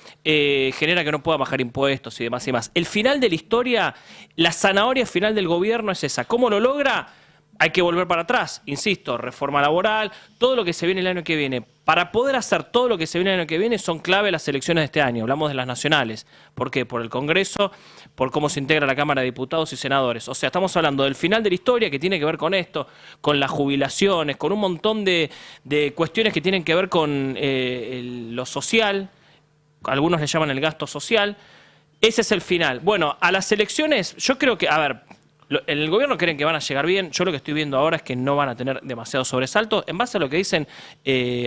genera que no pueda bajar impuestos y demás y más. El final de la historia, la zanahoria final del gobierno es esa. ¿Cómo lo logra? Hay que volver para atrás, insisto, reforma laboral, todo lo que se viene el año que viene. Para poder hacer todo lo que se viene el año que viene son clave las elecciones de este año. Hablamos de las nacionales. ¿Por qué? Por el Congreso, por cómo se integra la Cámara de Diputados y Senadores. O sea, estamos hablando del final de la historia que tiene que ver con esto, con las jubilaciones, con un montón de cuestiones que tienen que ver con lo social. Algunos le llaman el gasto social. Ese es el final. Bueno, a las elecciones, yo creo que, a ver... En el gobierno creen que van a llegar bien. Yo lo que estoy viendo ahora es que no van a tener demasiados sobresaltos. En base a lo que dicen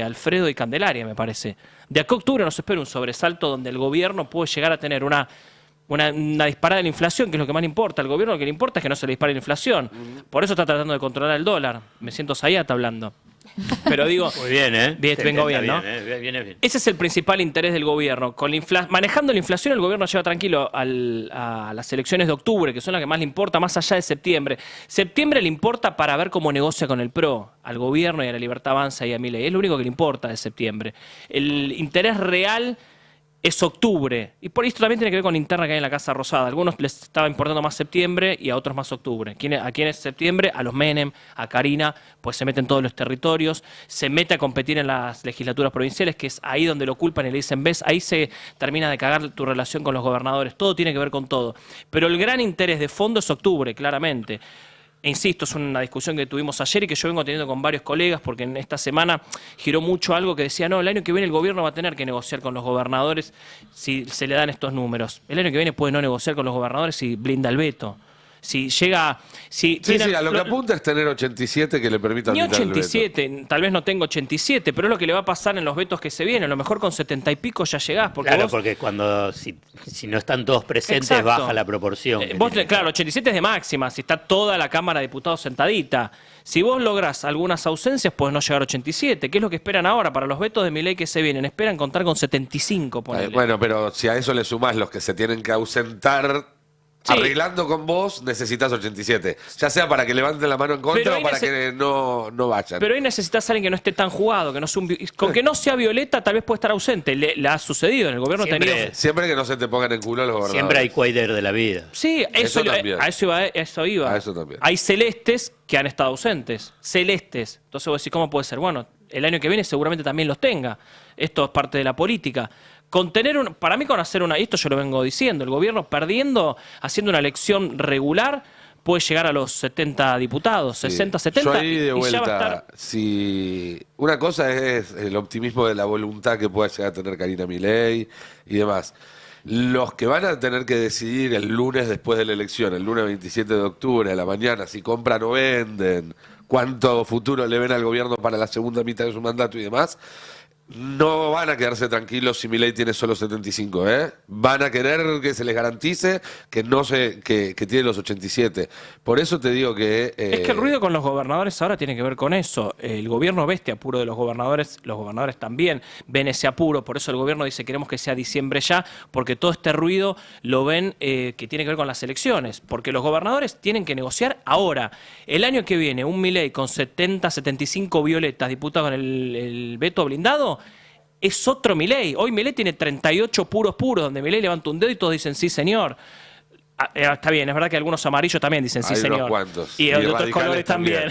Alfredo y Candelaria, me parece. De acá a octubre nos espera un sobresalto donde el gobierno puede llegar a tener una disparada de la inflación, que es lo que más le importa. Al gobierno lo que le importa es que no se le dispare la inflación. Por eso está tratando de controlar el dólar. Me siento Zayat hablando. Pero digo... Muy bien, ¿eh? Bien, vengo bien, ¿no? Viene bien. Ese es el principal interés del gobierno. Con manejando la inflación, el gobierno lleva tranquilo a las elecciones de octubre, que son las que más le importa, más allá de septiembre. Septiembre le importa para ver cómo negocia con el PRO, al gobierno y a la Libertad Avanza y a Milei. Es lo único que le importa de septiembre. El interés real es octubre. Y por esto también tiene que ver con la interna que hay en la Casa Rosada. A algunos les estaba importando más septiembre y a otros más octubre. ¿A quién es septiembre? A los Menem, a Karina, pues se mete en todos los territorios, se mete a competir en las legislaturas provinciales, que es ahí donde lo culpan y le dicen, ves, ahí se termina de cagar tu relación con los gobernadores. Todo tiene que ver con todo. Pero el gran interés de fondo es octubre, claramente. E insisto, es una discusión que tuvimos ayer y que yo vengo teniendo con varios colegas, porque en esta semana giró mucho algo que decía, no, el año que viene el gobierno va a tener que negociar con los gobernadores si se le dan estos números. El año que viene puede no negociar con los gobernadores si blinda el veto. Si llega... Sí, a lo que apunta es tener 87 que le permitan ni blindar el veto. 87, tal vez no tengo 87, pero es lo que le va a pasar en los vetos que se vienen. A lo mejor con 70 y pico ya llegás. Porque Claro, vos, porque si no están todos presentes, Exacto. baja la proporción. Claro, 87 es de máxima, si está toda la Cámara de Diputados sentadita. Si vos lográs algunas ausencias, puedes no llegar a 87. ¿Qué es lo que esperan ahora para los vetos de Milei que se vienen? Esperan contar con 75, ponele. Bueno, pero si a eso le sumás los que se tienen que ausentar... Sí. Arreglando con vos, necesitas 87. Ya sea para que levanten la mano en contra o para que no vayan. Pero ahí necesitas a alguien que no esté tan jugado, que no sea con que no sea Violeta, tal vez puede estar ausente. Le ha sucedido en el gobierno. Siempre que no se te pongan en culo los gobernadores. Siempre hay cuader de la vida. Sí, eso iba. A eso también. Hay celestes que han estado ausentes. Celestes. Entonces vos decís, ¿cómo puede ser? Bueno, el año que viene seguramente también los tenga. Esto es parte de la política. Para mí con hacer y esto yo lo vengo diciendo, el gobierno perdiendo, haciendo una elección regular, puede llegar a los 70 diputados, 60, 70, Yo ahí de y ya va a vuelta, estar... si una cosa es el optimismo de la voluntad que pueda llegar a tener Karina Milei y demás. Los que van a tener que decidir el lunes después de la elección, el lunes 27 de octubre a la mañana, si compran o venden, cuánto futuro le ven al gobierno para la segunda mitad de su mandato y demás, no van a quedarse tranquilos si Milei tiene solo 75, ¿eh? Van a querer que se les garantice que tiene los 87. Por eso te digo que... Es que el ruido con los gobernadores ahora tiene que ver con eso. El gobierno ve este apuro de los gobernadores también ven ese apuro, por eso el gobierno dice queremos que sea diciembre ya, porque todo este ruido lo ven que tiene que ver con las elecciones, porque los gobernadores tienen que negociar ahora. El año que viene, un Milei con 70, 75 violetas, diputado con el veto blindado, es otro Milei. Hoy Milei tiene 38 puros, donde Milei levanta un dedo y todos dicen sí, señor. Está bien, es verdad que algunos amarillos también dicen sí, hay señor. unos cuantos. Y de otros radicales colores también.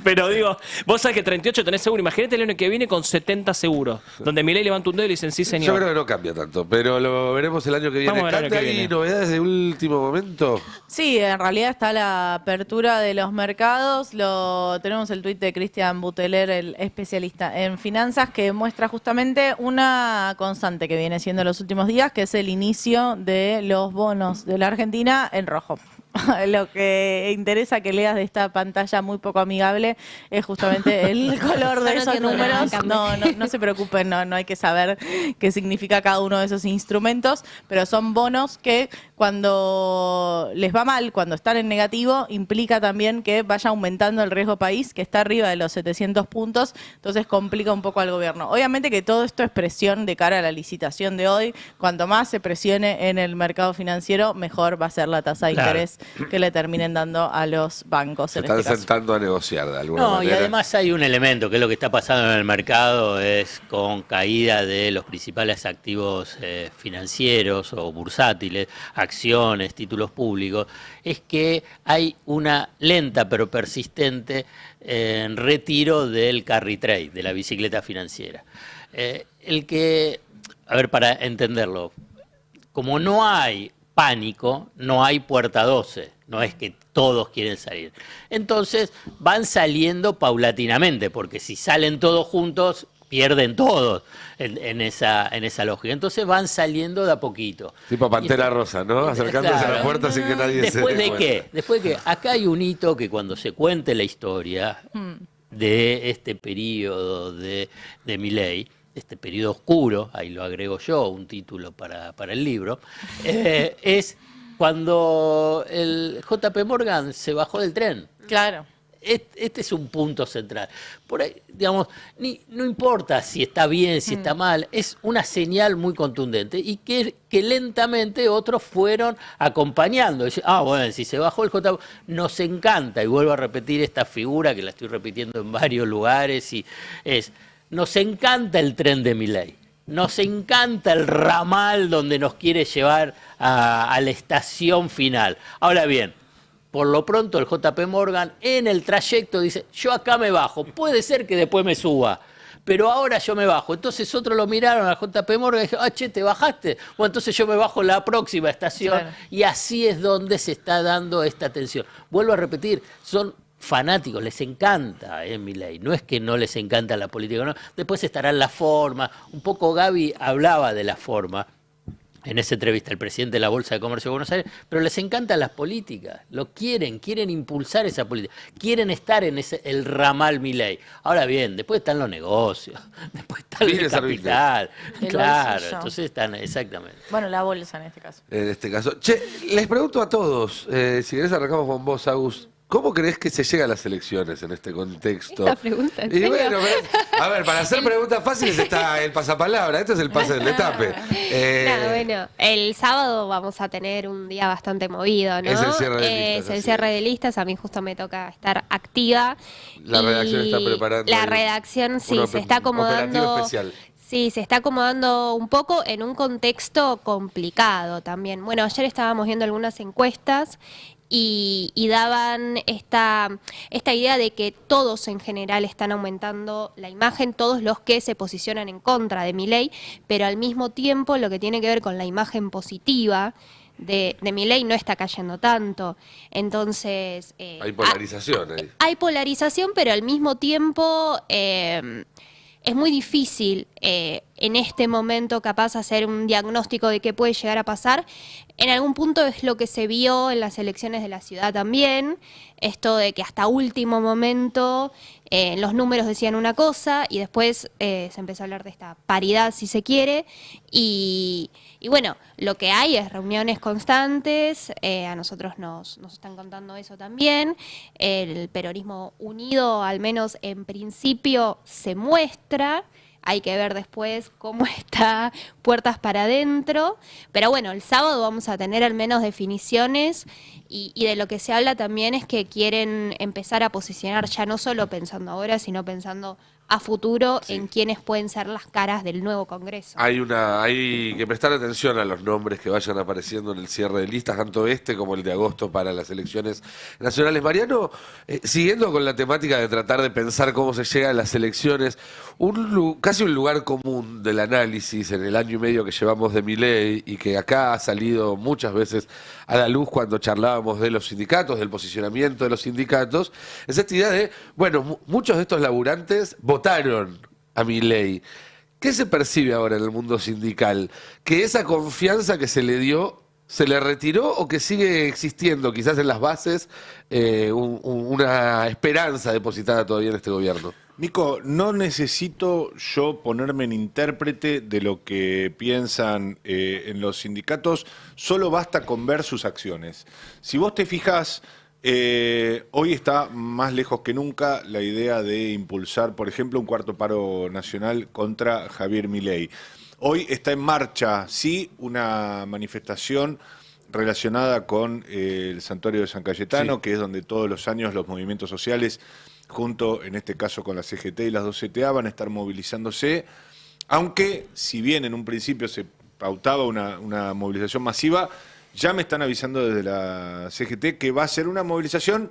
Pero digo, vos sabés que 38 tenés seguro. Imagínate el año que viene con 70 seguros. Donde Milei levanta un dedo y le dicen sí, Yo señor. creo que no cambia tanto, pero lo veremos el año que viene. Vamos a ver el año que ¿Hay viene. novedades de último momento? Sí, en realidad está la apertura de los mercados. Tenemos el tuit de Cristian Buteler, el especialista en finanzas, que muestra justamente una constante que viene siendo en los últimos días, que es el inicio de los bonos de la Argentina en rojo. Lo que interesa que leas de esta pantalla muy poco amigable es justamente el color de Yo no esos entiendo nada, números. Cami. No se preocupen, no hay que saber qué significa cada uno de esos instrumentos, pero son bonos que cuando les va mal, cuando están en negativo, implica también que vaya aumentando el riesgo país, que está arriba de los 700 puntos, entonces complica un poco al gobierno. Obviamente que todo esto es presión de cara a la licitación de hoy. Cuanto más se presione en el mercado financiero, mejor va a ser la tasa de Claro. interés que le terminen dando a los bancos Se en están este caso. sentando a negociar de alguna No, manera. y además hay un elemento que es lo que está pasando en el mercado, es con caída de los principales activos financieros o bursátiles, acciones, títulos públicos, es que hay una lenta pero persistente retiro del carry trade, de la bicicleta financiera. A ver, para entenderlo, como no hay pánico, no hay puerta 12, no es que todos quieren salir. Entonces van saliendo paulatinamente, porque si salen todos juntos, pierden todos en esa lógica. Entonces van saliendo de a poquito. Tipo Pantera Y- Rosa, ¿no? Acercándose a la Claro. puerta sin que nadie se ¿Después dé de cuenta. qué? Después de que acá hay un hito que cuando se cuente la historia de este periodo de Milei, este periodo oscuro, ahí lo agrego yo, un título para el libro, es cuando el JP Morgan se bajó del tren. Claro. Este es un punto central. Por ahí, digamos, no importa si está bien, si está mal, es una señal muy contundente y que lentamente otros fueron acompañando. Dice, bueno, si se bajó el JP, nos encanta, y vuelvo a repetir esta figura que la estoy repitiendo en varios lugares, y nos encanta el tren de Milei. Nos encanta el ramal donde nos quiere llevar a la estación final. Ahora bien, por lo pronto el JP Morgan en el trayecto dice, yo acá me bajo, puede ser que después me suba, pero ahora yo me bajo. Entonces otros lo miraron al JP Morgan y dijeron, che, ¿te bajaste? Bueno, entonces yo me bajo la próxima estación. Claro. Y así es donde se está dando esta tensión. Vuelvo a repetir, son fanáticos, les encanta Milei, no es que no les encanta la política, no. Después estará la forma, un poco Gaby hablaba de la forma en esa entrevista, el presidente de la Bolsa de Comercio de Buenos Aires, pero les encantan las políticas, lo quieren impulsar esa política, quieren estar en el ramal Milei. Ahora bien, después están los negocios, después está el Business capital, El claro, bolsillo. entonces están, exactamente. Bueno, la bolsa en este caso. En este caso. Che, les pregunto a todos, si querés arrancamos con vos, Agus. ¿Cómo crees que se llega a las elecciones en este contexto? Esta pregunta, ¿en Y serio? bueno, a ver, para hacer preguntas fáciles está el pasapalabra, esto es el pase del destape. Nada, bueno, el sábado vamos a tener un día bastante movido, ¿no? Es el cierre de listas, Es el así cierre es. de listas, a mí justo me toca estar activa. La redacción está preparando La ahí redacción, sí, un se está acomodando. operativo especial. Sí, se está acomodando un poco en un contexto complicado también. Bueno, ayer estábamos viendo algunas encuestas y daban esta idea de que todos en general están aumentando la imagen, todos los que se posicionan en contra de Milei, pero al mismo tiempo lo que tiene que ver con la imagen positiva de Milei no está cayendo tanto. Entonces... Hay polarización ahí. Hay polarización, pero al mismo tiempo es muy difícil en este momento capaz hacer un diagnóstico de qué puede llegar a pasar. En algún punto es lo que se vio en las elecciones de la ciudad también, esto de que hasta último momento los números decían una cosa y después se empezó a hablar de esta paridad, si se quiere, y bueno, lo que hay es reuniones constantes, a nosotros nos están contando eso también, el peronismo unido, al menos en principio, se muestra. Hay que ver después cómo está puertas para adentro. Pero bueno, el sábado vamos a tener al menos definiciones y de lo que se habla también es que quieren empezar a posicionar ya no solo pensando ahora, sino pensando a futuro en quiénes pueden ser las caras del nuevo Congreso. Hay que prestar atención a los nombres que vayan apareciendo en el cierre de listas, tanto este como el de agosto para las elecciones nacionales. Mariano, siguiendo con la temática de tratar de pensar cómo se llega a las elecciones, casi un lugar común del análisis en el año y medio que llevamos de Milei y que acá ha salido muchas veces a la luz cuando charlábamos de los sindicatos, del posicionamiento de los sindicatos, es esta idea de, bueno, muchos de estos laburantes votaron a Milei. ¿Qué se percibe ahora en el mundo sindical? ¿Que esa confianza que se le dio se le retiró o que sigue existiendo quizás en las bases una esperanza depositada todavía en este gobierno? Nico, no necesito yo ponerme en intérprete de lo que piensan en los sindicatos, solo basta con ver sus acciones. Si vos te fijás, hoy está más lejos que nunca la idea de impulsar, por ejemplo, un cuarto paro nacional contra Javier Milei. Hoy está en marcha, sí, una manifestación relacionada con el Santuario de San Cayetano, sí, que es donde todos los años los movimientos sociales, junto en este caso con la CGT y las dos CTA, van a estar movilizándose, aunque si bien en un principio se pautaba una movilización masiva, ya me están avisando desde la CGT que va a ser una movilización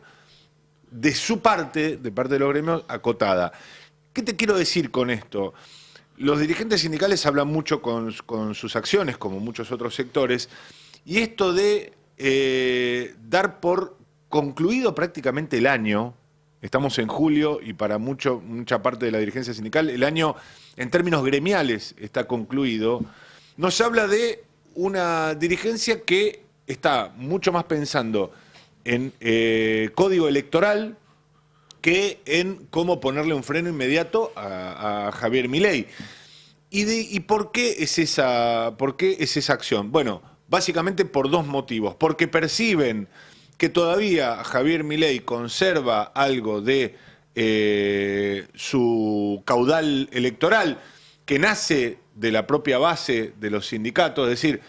de su parte, de parte de los gremios, acotada. ¿Qué te quiero decir con esto? Los dirigentes sindicales hablan mucho con sus acciones, como muchos otros sectores, y esto de dar por concluido prácticamente el año, estamos en julio y para mucha parte de la dirigencia sindical, el año en términos gremiales está concluido, nos habla de una dirigencia que está mucho más pensando en código electoral que en cómo ponerle un freno inmediato a Javier Milei. ¿Y por qué es esa acción? Bueno, básicamente por dos motivos. Porque perciben que todavía Javier Milei conserva algo de su caudal electoral que nace de la propia base de los sindicatos, es decir,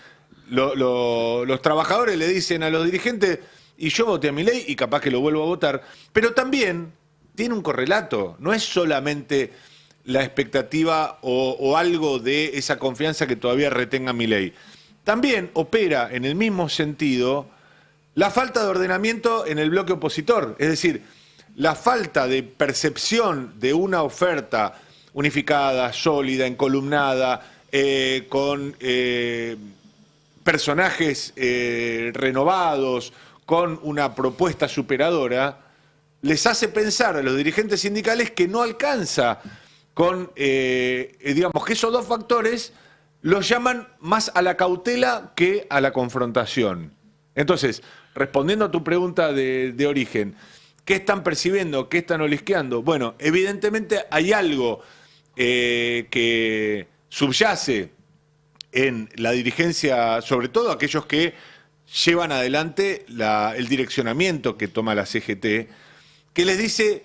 los trabajadores le dicen a los dirigentes, y yo voté a Milei y capaz que lo vuelvo a votar, pero también tiene un correlato, no es solamente la expectativa o algo de esa confianza que todavía retenga Milei. También opera en el mismo sentido la falta de ordenamiento en el bloque opositor, es decir, la falta de percepción de una oferta unificada, sólida, encolumnada, con personajes renovados, con una propuesta superadora, les hace pensar a los dirigentes sindicales que no alcanza con, digamos, que esos dos factores los llaman más a la cautela que a la confrontación. Entonces, respondiendo a tu pregunta de origen, ¿qué están percibiendo? ¿Qué están olisqueando? Bueno, evidentemente hay algo que subyace en la dirigencia, sobre todo aquellos que llevan adelante el direccionamiento que toma la CGT, que les dice,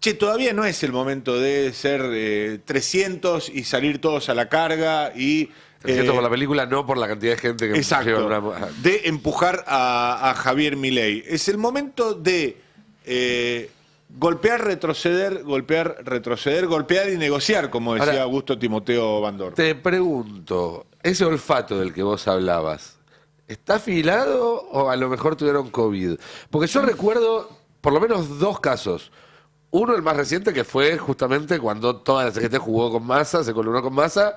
che, todavía no es el momento de ser 300 y salir todos a la carga y... 300 por la película, no por la cantidad de gente que exacto, lleva de empujar a Javier Milei. Es el momento de golpear, retroceder, golpear y negociar, como decía Ahora, Augusto Timoteo Bandor. Te pregunto, ese olfato del que vos hablabas, ¿está afilado o a lo mejor tuvieron COVID? Porque yo recuerdo por lo menos dos casos. Uno, el más reciente, que fue justamente cuando toda la CGT jugó con Massa, se columnó con Massa,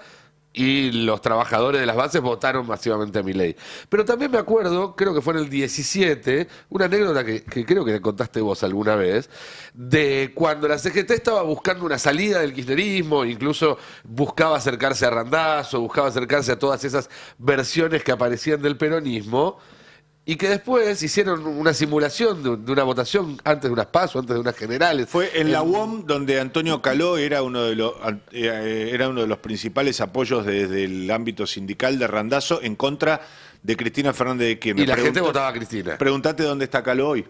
y los trabajadores de las bases votaron masivamente a Milei. Pero también me acuerdo, creo que fue en el 17, una anécdota que creo que contaste vos alguna vez, de cuando la CGT estaba buscando una salida del kirchnerismo, incluso buscaba acercarse a Randazzo, buscaba acercarse a todas esas versiones que aparecían del peronismo, y que después hicieron una simulación de una votación antes de unas PASO, antes de unas generales. Fue en la UOM donde Antonio Caló era uno de los principales apoyos desde el ámbito sindical de Randazzo en contra de Cristina Fernández de Kirchner. Y la gente votaba a Cristina. Pregúntate dónde está Caló hoy.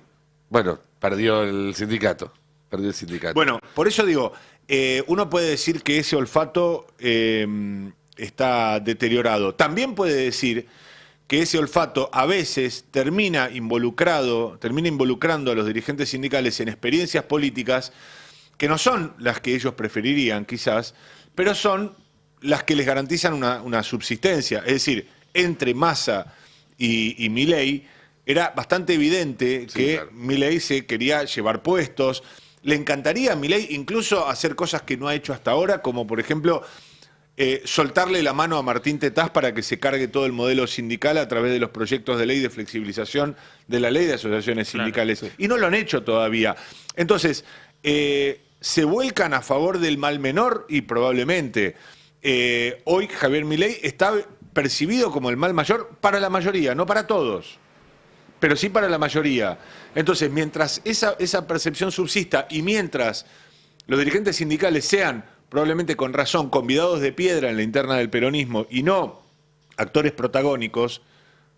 Bueno, perdió el sindicato. Bueno, por eso digo, uno puede decir que ese olfato está deteriorado. También puede decir que ese olfato a veces termina involucrando a los dirigentes sindicales en experiencias políticas que no son las que ellos preferirían quizás, pero son las que les garantizan una subsistencia. Es decir, entre Massa y Milei era bastante evidente que claro. Milei se quería llevar puestos. Le encantaría a Milei incluso hacer cosas que no ha hecho hasta ahora, como por ejemplo soltarle la mano a Martín Tetaz para que se cargue todo el modelo sindical a través de los proyectos de ley de flexibilización de la ley de asociaciones sindicales. Y no lo han hecho todavía. Entonces, se vuelcan a favor del mal menor y probablemente hoy Javier Milei está percibido como el mal mayor para la mayoría, no para todos, pero sí para la mayoría. Entonces, mientras esa percepción subsista y mientras los dirigentes sindicales sean, probablemente con razón, convidados de piedra en la interna del peronismo y no actores protagónicos,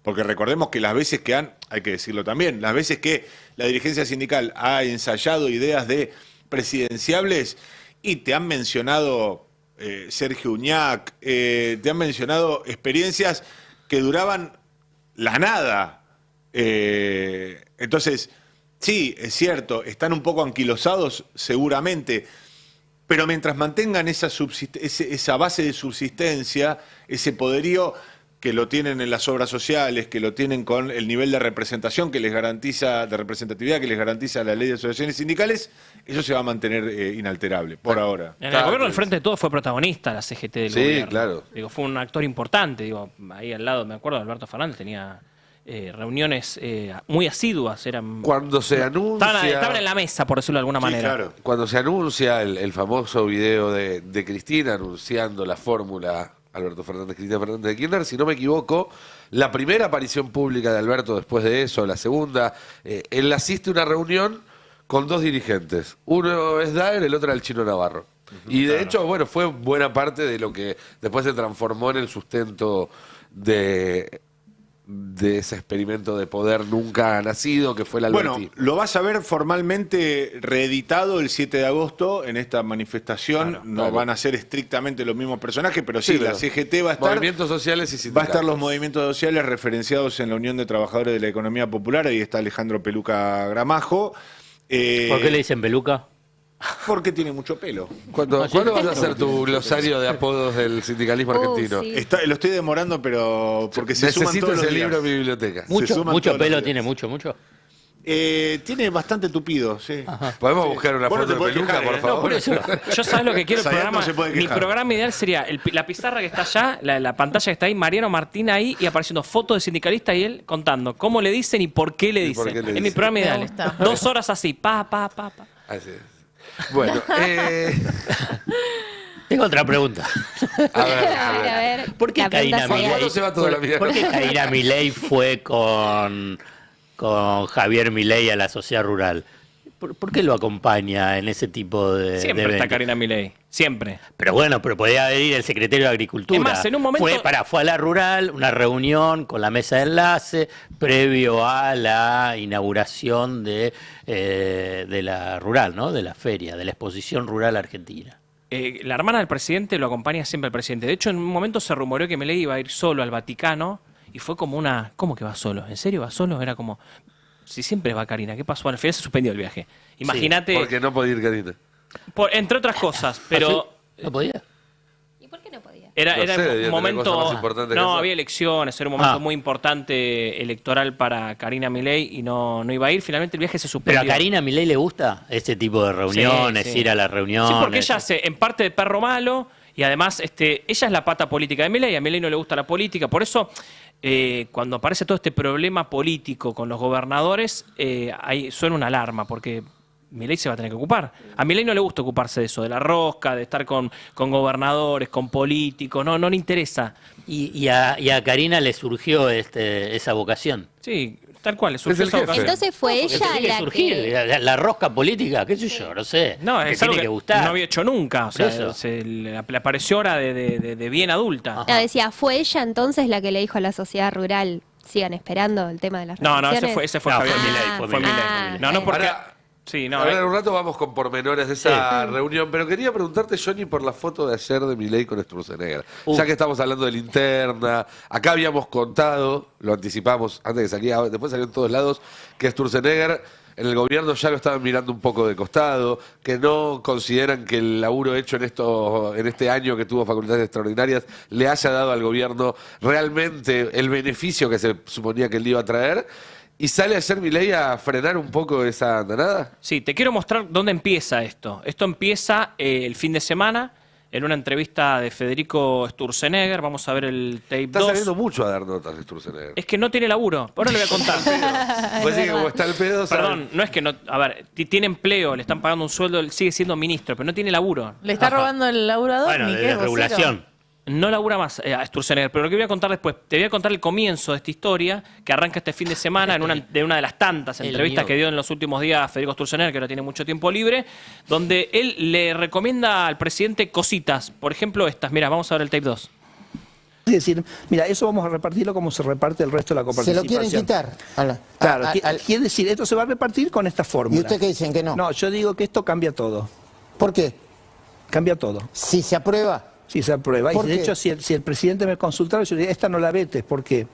porque recordemos que las veces que hay que decirlo también, las veces que la dirigencia sindical ha ensayado ideas de presidenciables y te han mencionado Sergio Uñac, te han mencionado experiencias que duraban la nada. Entonces, sí, es cierto, están un poco anquilosados seguramente, pero mientras mantengan esa base de subsistencia, ese poderío que lo tienen en las obras sociales, que lo tienen con el nivel de representación que les garantiza, de representatividad que les garantiza la ley de asociaciones sindicales, eso se va a mantener inalterable, por ahora. En el gobierno del Frente de Todos fue protagonista la CGT del gobierno. Sí, claro. Digo, fue un actor importante. Digo, ahí al lado, me acuerdo, Alberto Fernández tenía reuniones muy asiduas. Eran, Cuando se anuncia... estaban en la mesa, por decirlo de alguna Sí, manera. claro. Cuando se anuncia el famoso video de Cristina anunciando la fórmula Alberto Fernández, Cristina Fernández de Kirchner, si no me equivoco, la primera aparición pública de Alberto después de eso, la segunda, él asiste a una reunión con dos dirigentes. Uno es Daer, el otro era el Chino Navarro. Y de hecho, bueno, fue buena parte de lo que después se transformó en el sustento de ese experimento de poder nunca nacido, que fue el albertismo. Bueno, lo vas a ver formalmente reeditado el 7 de agosto en esta manifestación. Claro, no claro. van a ser estrictamente los mismos personajes, pero sí, pero la CGT va a estar. Movimientos sociales y Va a sindicatos. estar los movimientos sociales referenciados en la Unión de Trabajadores de la Economía Popular. Ahí está Alejandro Peluca Gramajo. ¿Por qué le dicen peluca? Porque tiene mucho pelo. ¿Cuándo vas a hacer tu glosario de apodos del sindicalismo argentino? sí. Lo estoy demorando, pero porque se suman Necesito todos los ese días. libro en mi biblioteca. Mucho suman todos los pelo días. tiene, mucho. Tiene bastante tupido, sí. ¿Podemos buscar una Vos no foto te de podés Peluca, quejar, por ¿eh? favor? No, por eso. Yo sabes lo que quiero el Sayat programa. no se puede Mi quejar. programa ideal sería la pizarra que está allá, la pantalla que está ahí, Mariano Martín ahí y apareciendo fotos de sindicalistas y él contando cómo le dicen y por qué le ¿Y por dicen. qué le Es mi dicen? programa Me ideal. gusta. 2 horas así, pa. Así es. Bueno, Tengo otra pregunta. a ver, A ver, ¿Por qué la pregunta Karina sería- Milei? ¿Cuándo se va toda la vida? ¿Por qué Karina Milei fue con Javier Milei a la sociedad rural? ¿Por qué lo acompaña en ese tipo de Siempre está eventos? Karina Milei. Siempre. Pero bueno, pero podía ir el secretario de Agricultura. Es más, en un momento- Fue a la rural, una reunión con la mesa de enlace, previo a la inauguración de la rural, ¿no? De la feria, de la exposición rural argentina. La hermana del presidente lo acompaña siempre al presidente. De hecho, en un momento se rumoreó que Milei iba a ir solo al Vaticano y fue como una... ¿Cómo que va solo? ¿En serio va solo? Era como... Si siempre va Karina, ¿qué pasó? Al final se suspendió el viaje. Imagínate, Porque no podía ir Karina. entre otras cosas, pero... ¿No podía? ¿Y por qué no podía? Era No sé, debía un tener momento. cosas más importantes que No, hacer. había elecciones, era un momento Ah. muy importante electoral para Karina Milei y no iba a ir. Finalmente el viaje se ¿Pero suspendió. a Karina Milei le gusta ese tipo de reuniones, sí. ir a las reuniones? Sí, porque ella hace en parte de perro malo y además ella es la pata política de Milei. A Milei no le gusta la política. Por eso, cuando aparece todo este problema político con los gobernadores, ahí suena una alarma porque Milei se va a tener que ocupar. A Milei no le gusta ocuparse de eso, de la rosca, de estar con gobernadores, con políticos. No le interesa. Y a Karina le surgió esa vocación. Sí, tal cual. Es el esa jefe. vocación. Entonces fue Porque ella tiene que la surgir, que... la rosca política, qué sé yo, no sé. No, que es algo tiene que que gustar. no había hecho nunca. O Por sea, eso. le apareció ahora de bien adulta. Ajá. No, decía, fue ella entonces la que le dijo a la sociedad rural, sigan esperando el tema de las No, restricciones. ese fue No, Javier fue Milei. Milei, Fue fue Milei. Milei. No, porque... Ahora, Sí, no, ahora en un rato vamos con pormenores de esa reunión, pero quería preguntarte, Johnny, por la foto de ayer de Milei con Sturzenegger. Ya que estamos hablando de linterna, acá habíamos contado, lo anticipamos antes que salía, después salió en todos lados, que Sturzenegger en el gobierno ya lo estaban mirando un poco de costado, que no consideran que el laburo hecho en este año que tuvo facultades extraordinarias le haya dado al gobierno realmente el beneficio que se suponía que él iba a traer. ¿Y sale ayer Milei a frenar un poco esa andanada? Sí, te quiero mostrar dónde empieza esto. Esto empieza el fin de semana en una entrevista de Federico Sturzenegger. Vamos a ver el tape Está 2. saliendo mucho a dar notas de Sturzenegger. Es que no tiene laburo. Ahora le voy a contar. Pues sí, que como está el pedo... Perdón, no es que no... A ver, tiene empleo, le están pagando un sueldo, él sigue siendo ministro, pero no tiene laburo. ¿Le está robando el laburador? Bueno, ¿Ni de qué es vocero? desregulación. No labura más a Sturzenegger, pero lo que voy a contar después, te voy a contar el comienzo de esta historia que arranca este fin de semana en una de las tantas El entrevistas mío. que dio en los últimos días Federico Sturzenegger, que ahora tiene mucho tiempo libre, donde él le recomienda al presidente cositas, por ejemplo estas. Mira, vamos a ver el tape 2. Es decir, mira, eso vamos a repartirlo como se reparte el resto de la Se coparticipación. lo quieren quitar. Claro, quiere decir, esto se va a repartir con esta fórmula. ¿Y usted qué dicen que no? No, yo digo que esto cambia todo. ¿Por qué? Cambia todo. Si se aprueba. Si se aprueba. Y ¿Por de qué? hecho, si el presidente me consultara, yo diría, esta no la vetes. ¿Por qué?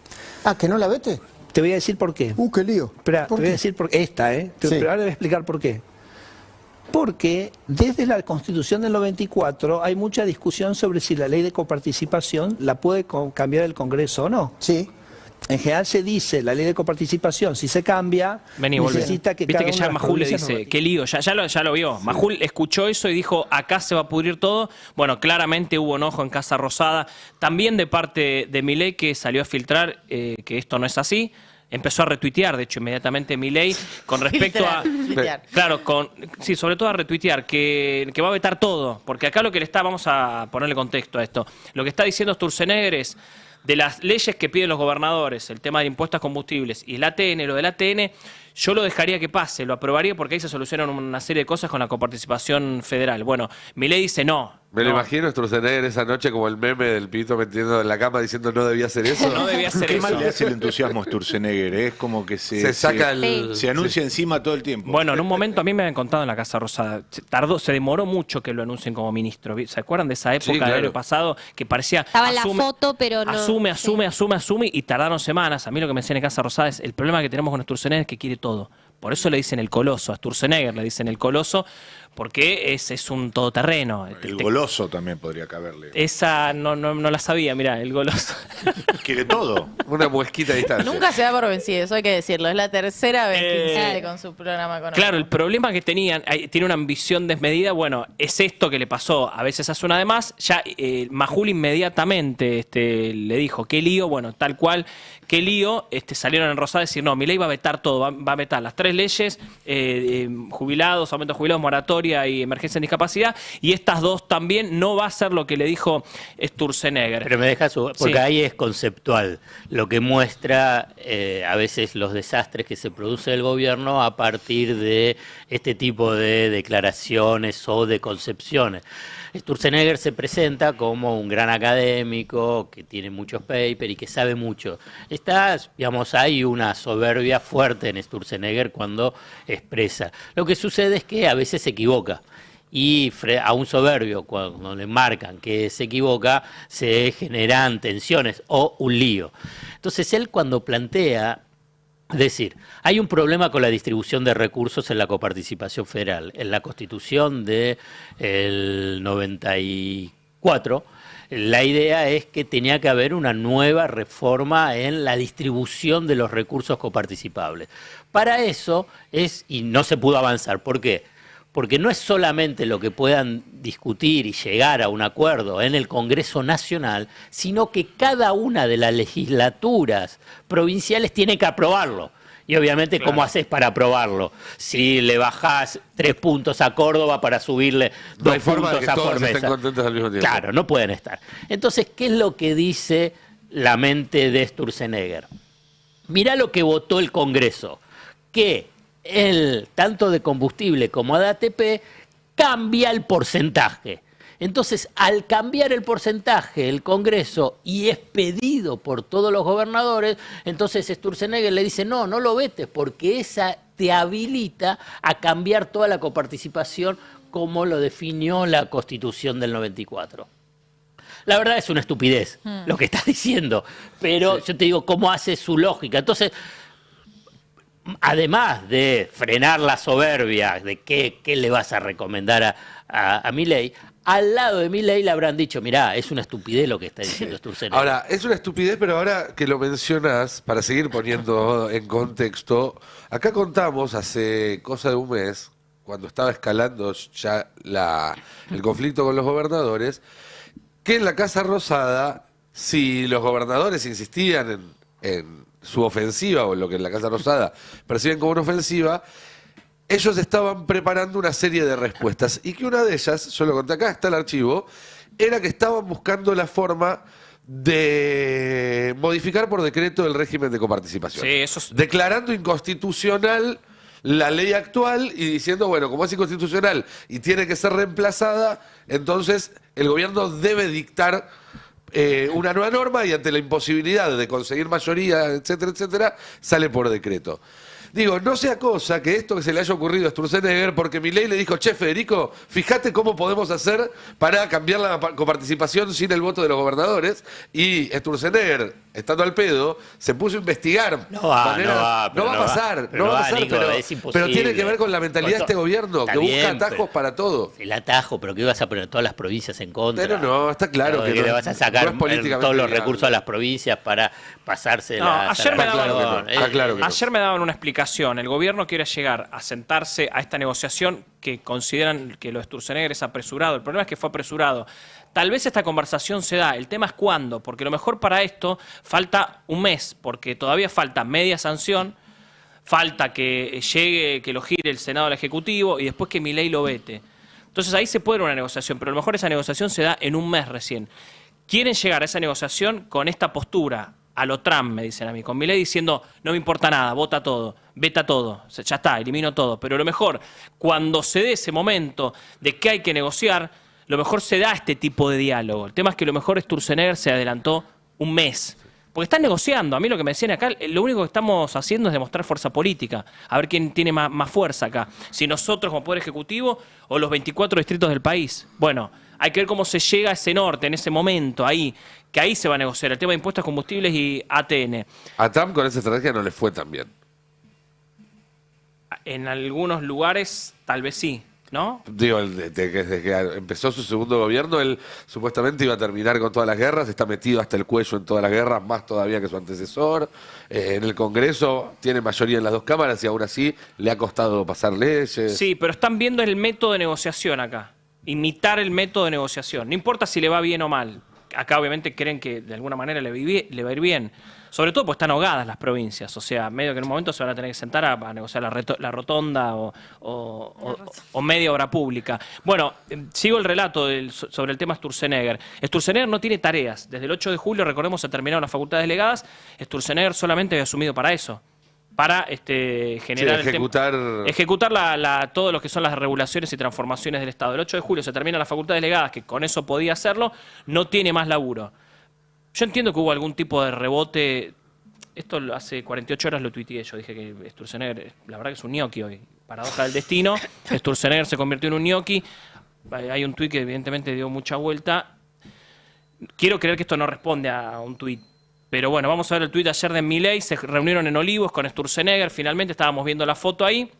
Ah, ¿que no la vete? Te voy a decir por qué. Qué lío. Espera, te ¿Por voy a qué? decir por qué. Esta, ¿eh? Sí. Pero ahora te voy a explicar por qué. Porque desde la Constitución del 94 hay mucha discusión sobre si la ley de coparticipación la puede cambiar el Congreso o no. Sí. En general se dice, la ley de coparticipación, si se cambia, Vení, volvé. necesita que Viste cada que una ya de las Majul le provincias dice, qué lío, ya lo vio. Majul escuchó eso y dijo, acá se va a pudrir todo. Bueno, claramente hubo enojo en Casa Rosada, también de parte de Milei, que salió a filtrar que esto no es así. Empezó a retuitear, de hecho, inmediatamente Milei con respecto a... Filtrar. Claro, sí, sobre todo a retuitear, que va a vetar todo. Porque acá lo que le está, vamos a ponerle contexto a esto, lo que está diciendo Sturzenegger es, de las leyes que piden los gobernadores, el tema del impuesto a combustibles y el ATN, lo del ATN, yo lo dejaría que pase, lo aprobaría porque ahí se solucionan una serie de cosas con la coparticipación federal. Bueno, Milei dice no. Me lo no. imagino Sturzenegger esa noche como el meme del pibito metiendo en la cama diciendo no debía hacer eso. No debía hacer Qué eso. mal le hace el entusiasmo a Sturzenegger, ¿eh? Es como que Se saca el... se anuncia encima todo el tiempo. Bueno, en un momento a mí me habían contado en la Casa Rosada, se demoró mucho que lo anuncien como ministro. ¿Se acuerdan de esa época Sí, claro. del año pasado que parecía... Estaba en la foto, pero no- Asume, y tardaron semanas. A mí lo que me decían en Casa Rosada es el problema que tenemos con Sturzenegger es que quiere todo. Por eso le dicen el coloso, a Sturzenegger le dicen el coloso, porque es un todoterreno. El goloso también podría caberle. Esa no la sabía, mirá, el goloso. Quiere todo. Una muesquita de distancia. Nunca se da por vencido, eso hay que decirlo. Es la tercera vez que Eh, insiste con su programa económico. Claro, el problema que tenían, tiene una ambición desmedida, bueno, es esto que le pasó, a veces hace una de más, ya Majul inmediatamente le dijo, qué lío, bueno, tal cual, qué lío, salieron en Rosada a decir, no, Milei va a vetar todo, va a vetar las 3 leyes, jubilados, aumento de jubilados, moratoria y emergencia en discapacidad, y estas 2 también, no va a ser lo que le dijo Sturzenegger. Pero me deja porque Sí. ahí es conceptual, lo que muestra a veces los desastres que se produce el gobierno a partir de este tipo de declaraciones o de concepciones. Sturzenegger se presenta como un gran académico que tiene muchos papers y que sabe mucho. Digamos, hay una soberbia fuerte en Sturzenegger cuando expresa. Lo que sucede es que a veces se equivoca. Y a un soberbio, cuando le marcan que se equivoca, se generan tensiones o un lío. Entonces él cuando plantea, es decir, hay un problema con la distribución de recursos en la coparticipación federal. En la Constitución del 94, la idea es que tenía que haber una nueva reforma en la distribución de los recursos coparticipables. Para eso y no se pudo avanzar. ¿Por qué? Porque no es solamente lo que puedan discutir y llegar a un acuerdo en el Congreso Nacional, sino que cada una de las legislaturas provinciales tiene que aprobarlo. Y obviamente, Claro. ¿cómo haces para aprobarlo? Si le bajás 3 puntos a Córdoba para subirle No 2 hay forma de puntos que a todos Formosa. estén contentos al mismo tiempo. Claro, no pueden estar. Entonces, ¿qué es lo que dice la mente de Sturzenegger? Mirá lo que votó el Congreso, que tanto de combustible como de ATP cambia el porcentaje. Entonces, al cambiar el porcentaje el Congreso y es pedido por todos los gobernadores, entonces Sturzenegger le dice, no lo vetes, porque esa te habilita a cambiar toda la coparticipación como lo definió la Constitución del 94. La verdad es una estupidez lo que está diciendo, pero yo te digo, ¿cómo hace su lógica? Entonces, además de frenar la soberbia de qué le vas a recomendar a Milei, al lado de Milei le habrán dicho, mirá, es una estupidez lo que está diciendo Sturzenegger. Ahora, es una estupidez, pero ahora que lo mencionas, para seguir poniendo en contexto, acá contamos hace cosa de un mes, cuando estaba escalando ya el conflicto con los gobernadores, que en la Casa Rosada, si los gobernadores insistían en su ofensiva, o lo que en la Casa Rosada perciben como una ofensiva, ellos estaban preparando una serie de respuestas. Y que una de ellas, yo lo conté acá, está el archivo, era que estaban buscando la forma de modificar por decreto el régimen de coparticipación. Sí, eso es... Declarando inconstitucional la ley actual y diciendo, bueno, como es inconstitucional y tiene que ser reemplazada, entonces el gobierno debe dictar una nueva norma y ante la imposibilidad de conseguir mayoría, etcétera, etcétera, sale por decreto. Digo, no sea cosa que esto que se le haya ocurrido a Sturzenegger, porque Milei le dijo, che, Federico, fíjate cómo podemos hacer para cambiar la coparticipación sin el voto de los gobernadores, y Sturzenegger, estando al pedo, se puso a investigar. No va a pasar, Nico, es imposible. Pero tiene que ver con la mentalidad de este gobierno, Está que busca bien, atajos para todo. El atajo, pero que ibas a poner todas las provincias en contra. Pero no, está claro No, que le no, vas a sacar no es políticamente todos los viable. recursos a las provincias para pasarse No, ayer me daban- claro que no. Ayer me daban una explicación. El gobierno quiere llegar a sentarse a esta negociación que consideran que lo de Sturzenegger es apresurado. El problema es que fue apresurado. Tal vez esta conversación se da. El tema es cuándo, porque lo mejor para esto falta un mes, porque todavía falta media sanción, falta que llegue, que lo gire el Senado al Ejecutivo y después que Milei lo vete. Entonces ahí se puede dar una negociación, pero a lo mejor esa negociación se da en un mes recién. Quieren llegar a esa negociación con esta postura, a lo Trump, me dicen a mí, con Milei diciendo, no me importa nada, vota todo, veta todo, ya está, elimino todo. Pero lo mejor, cuando se dé ese momento de que hay que negociar, lo mejor se da este tipo de diálogo. El tema es que lo mejor Sturzenegger se adelantó un mes. Porque están negociando. A mí lo que me decían acá, lo único que estamos haciendo es demostrar fuerza política. A ver quién tiene más fuerza acá. Si nosotros como Poder Ejecutivo o los 24 distritos del país. Bueno, hay que ver cómo se llega a ese norte en ese momento, ahí. Que ahí se va a negociar el tema de impuestos a combustibles y ATN. A Trump con esa estrategia no le fue tan bien. En algunos lugares, tal vez sí. ¿No? Digo, desde que empezó su segundo gobierno, él supuestamente iba a terminar con todas las guerras, está metido hasta el cuello en todas las guerras, más todavía que su antecesor. En el Congreso tiene mayoría en las dos cámaras y aún así le ha costado pasar leyes. Sí, pero están viendo el método de negociación acá. Imitar el método de negociación. No importa si le va bien o mal. Acá obviamente creen que de alguna manera le va a ir bien. Sobre todo porque están ahogadas las provincias. O sea, medio que en un momento se van a tener que sentar a negociar la rotonda o media obra pública. Bueno, sigo el relato sobre el tema Sturzenegger. Sturzenegger no tiene tareas. Desde el 8 de julio, recordemos, se terminaron las facultades delegadas. Sturzenegger solamente había asumido para eso. Para generar ejecutar todo lo que son las regulaciones y transformaciones del Estado. El 8 de julio se terminan las facultades delegadas, que con eso podía hacerlo, no tiene más laburo. Yo entiendo que hubo algún tipo de rebote. Esto hace 48 horas lo tuiteé. Yo dije que Sturzenegger, la verdad que es un ñoqui hoy. Paradoja del destino. Sturzenegger se convirtió en un ñoqui. Hay un tuit que evidentemente dio mucha vuelta. Quiero creer que esto no responde a un tuit. Pero bueno, vamos a ver el tuit ayer de Milei. Se reunieron en Olivos con Sturzenegger. Finalmente estábamos viendo la foto ahí.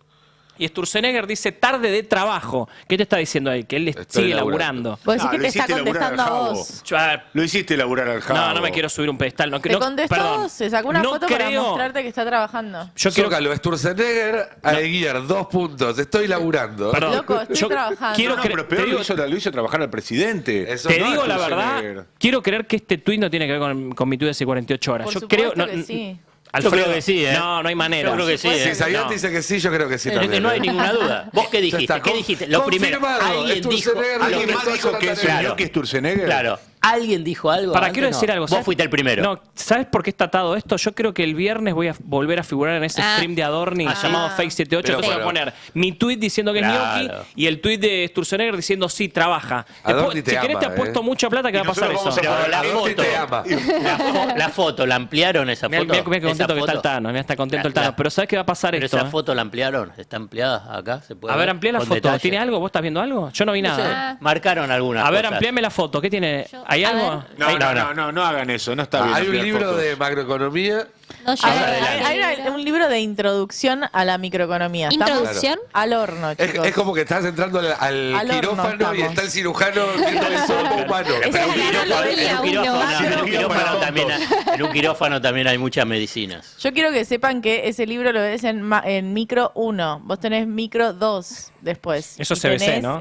Y Sturzenegger dice tarde de trabajo. ¿Qué te está diciendo ahí? Que él sigue laburando. Vos decís que lo te está hiciste laburar contestando al a Jabo. vos. Lo hiciste laburar al Jabo. No me quiero subir un pedestal. Te contestó, se sacó una foto para mostrarte que está trabajando. Yo quiero Zócalo, Sturzenegger, Aguirre, 2 puntos. Estoy laburando. Perdón. Loco, estoy trabajando. Pero peor lo hizo trabajar al presidente. Eso Te no, digo la Sturzenegger. verdad, quiero creer que este tuit no tiene que ver con mi tuit de hace 48 horas. Por Yo supuesto creo, que sí. Alfredo, Yo creo que sí, ¿eh? No hay manera. Yo creo que sí. Si Sayat No. dice que sí, yo creo que sí también. No hay ninguna duda. ¿Vos qué Ya dijiste? está, ¿Qué dijiste? Lo primero, confirmado, alguien dijo... Sturzenegger, ¿Alguien Lo más que dijo que es un Claro. ñoqui Sturzenegger? Claro. ¿Alguien dijo algo? Para, antes? quiero No. decir algo. Vos fuiste el primero. No, ¿sabes por qué está atado esto? Yo creo que el viernes voy a volver a figurar en ese stream de Adorni llamado Fake 78. Pero Entonces voy a poner mi tweet diciendo que es Claro. ñoqui y el tweet de Sturzenegger diciendo sí, trabaja. Adorni Si te querés ama, te apuesto mucha plata que va a pasar eso. nosotros vamos a Pero la Adorni foto, te ama. la foto, ¿la ampliaron esa foto? Mira qué contento Esa que está el foto. Tano. Mira, está contento el Tano. Pero ¿sabes qué va a pasar Pero esto? esa foto la ampliaron, ¿está ampliada acá? ¿Se puede A ver, ver? amplía la Con foto. detalle. ¿Tiene algo? ¿Vos estás viendo algo? Yo no vi No sé, nada. marcaron algunas A ver, cosas. ampliame la foto. ¿Qué tiene? ¿Hay A algo? No hagan eso, no está bien. Hay un ampliar libro fotos. de macroeconomía. No Hay, llega. hay un libro de introducción a la microeconomía. Estamos ¿Introducción? al horno, chicos. Es como que estás entrando al Al horno quirófano y estamos. está el cirujano viendo eso como humano. Esa Pero es la analogía, en un quirófano también hay muchas medicinas. Yo quiero que sepan que ese libro lo ves en micro 1. Vos tenés micro 2 después. Eso Y es CBC, tenés, ¿no?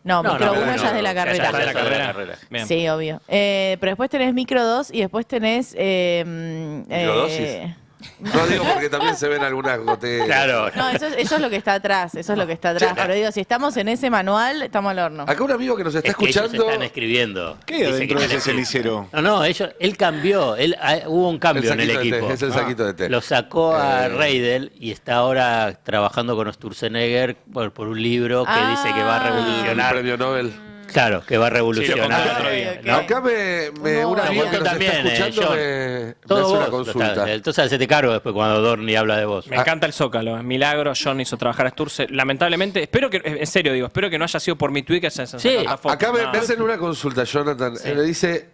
no, micro 1 ya es de la ya carrera. es de la carrera. Bien. Sí, obvio. Pero después tenés micro 2 y después tenés... ¿Microdosis? No digo porque también se ven algunas goteras. Claro. No, eso es lo que está atrás, eso es lo que está atrás. Pero digo, si estamos en ese manual, estamos al horno. Acá un amigo que nos está Es que ellos escuchando. están escribiendo. ¿Qué hay Dice adentro que de ese están escribiendo. cenicero? No, él cambió. Hubo un cambio en el saquito de té, equipo. es el saquito de té. Lo sacó a Eh. Reidel y está ahora trabajando con Sturzenegger por un libro que dice que va a Ah. El revolucionar. premio Nobel. Claro, que va a Sí, lo conté el revolucionar. otro día. Ok. No, acá un amigo que nos también, está escuchando John. me Todo hace una vos. consulta. Entonces se te cargo después cuando Dorni habla de vos. Me encanta el Zócalo, es milagro. John hizo trabajar a Sturze. Lamentablemente, espero que, en serio digo, espero que no haya sido por mi tweet que se Sí, sacó foto. Acá me No. hacen una consulta, Jonathan. Me dice,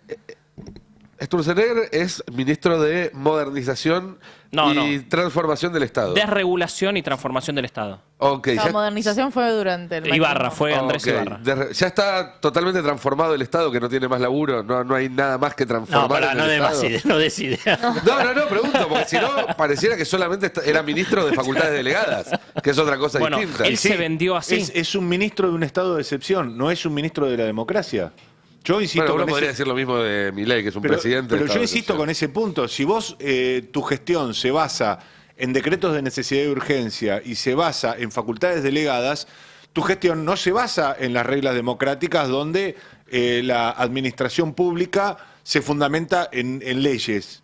Sturzenegger es ministro de modernización No, y transformación del Estado. Desregulación y transformación del Estado. Ok, La ya, modernización fue durante el Ibarra, macrismo. fue Andrés ok. Ibarra. Ya está totalmente transformado el Estado, que no tiene más laburo. No hay nada más que transformar No, pará, en no el de más Estado. ideas, no des ideas. No, pregunto, porque si no, pareciera que solamente era ministro de facultades delegadas, que es otra cosa Bueno, distinta. él se vendió así. Es un ministro de un estado de excepción, no es un ministro de la democracia. Yo insisto Bueno, uno con podría ese, decir lo mismo de Milei, que es un pero, presidente. pero del yo Estado de insisto excepción. con ese punto. Si vos, tu gestión se basa en decretos de necesidad y urgencia y se basa en facultades delegadas, tu gestión no se basa en las reglas democráticas donde la administración pública se fundamenta en leyes.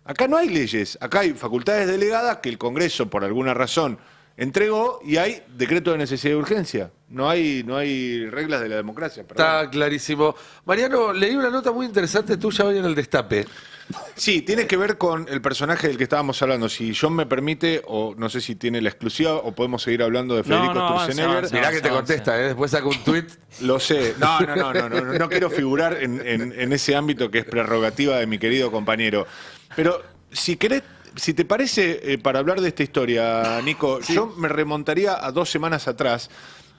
Acá no hay leyes, acá hay facultades delegadas que el Congreso, por alguna razón, entregó y hay decreto de necesidad y urgencia. No hay reglas de la democracia. perdón. Está clarísimo. Mariano, leí una nota muy interesante tuya hoy en el Destape. Sí, tiene que ver con el personaje del que estábamos hablando. Si John me permite, o no sé si tiene la exclusiva, o podemos seguir hablando de Federico no, avanza, Sturzenegger. avanza. Mirá que te contesta, después saca un tuit. Lo sé. No quiero figurar en ese ámbito que es prerrogativa de mi querido compañero. Pero si querés, si te parece, para hablar de esta historia, Nico, yo me remontaría a 2 semanas atrás,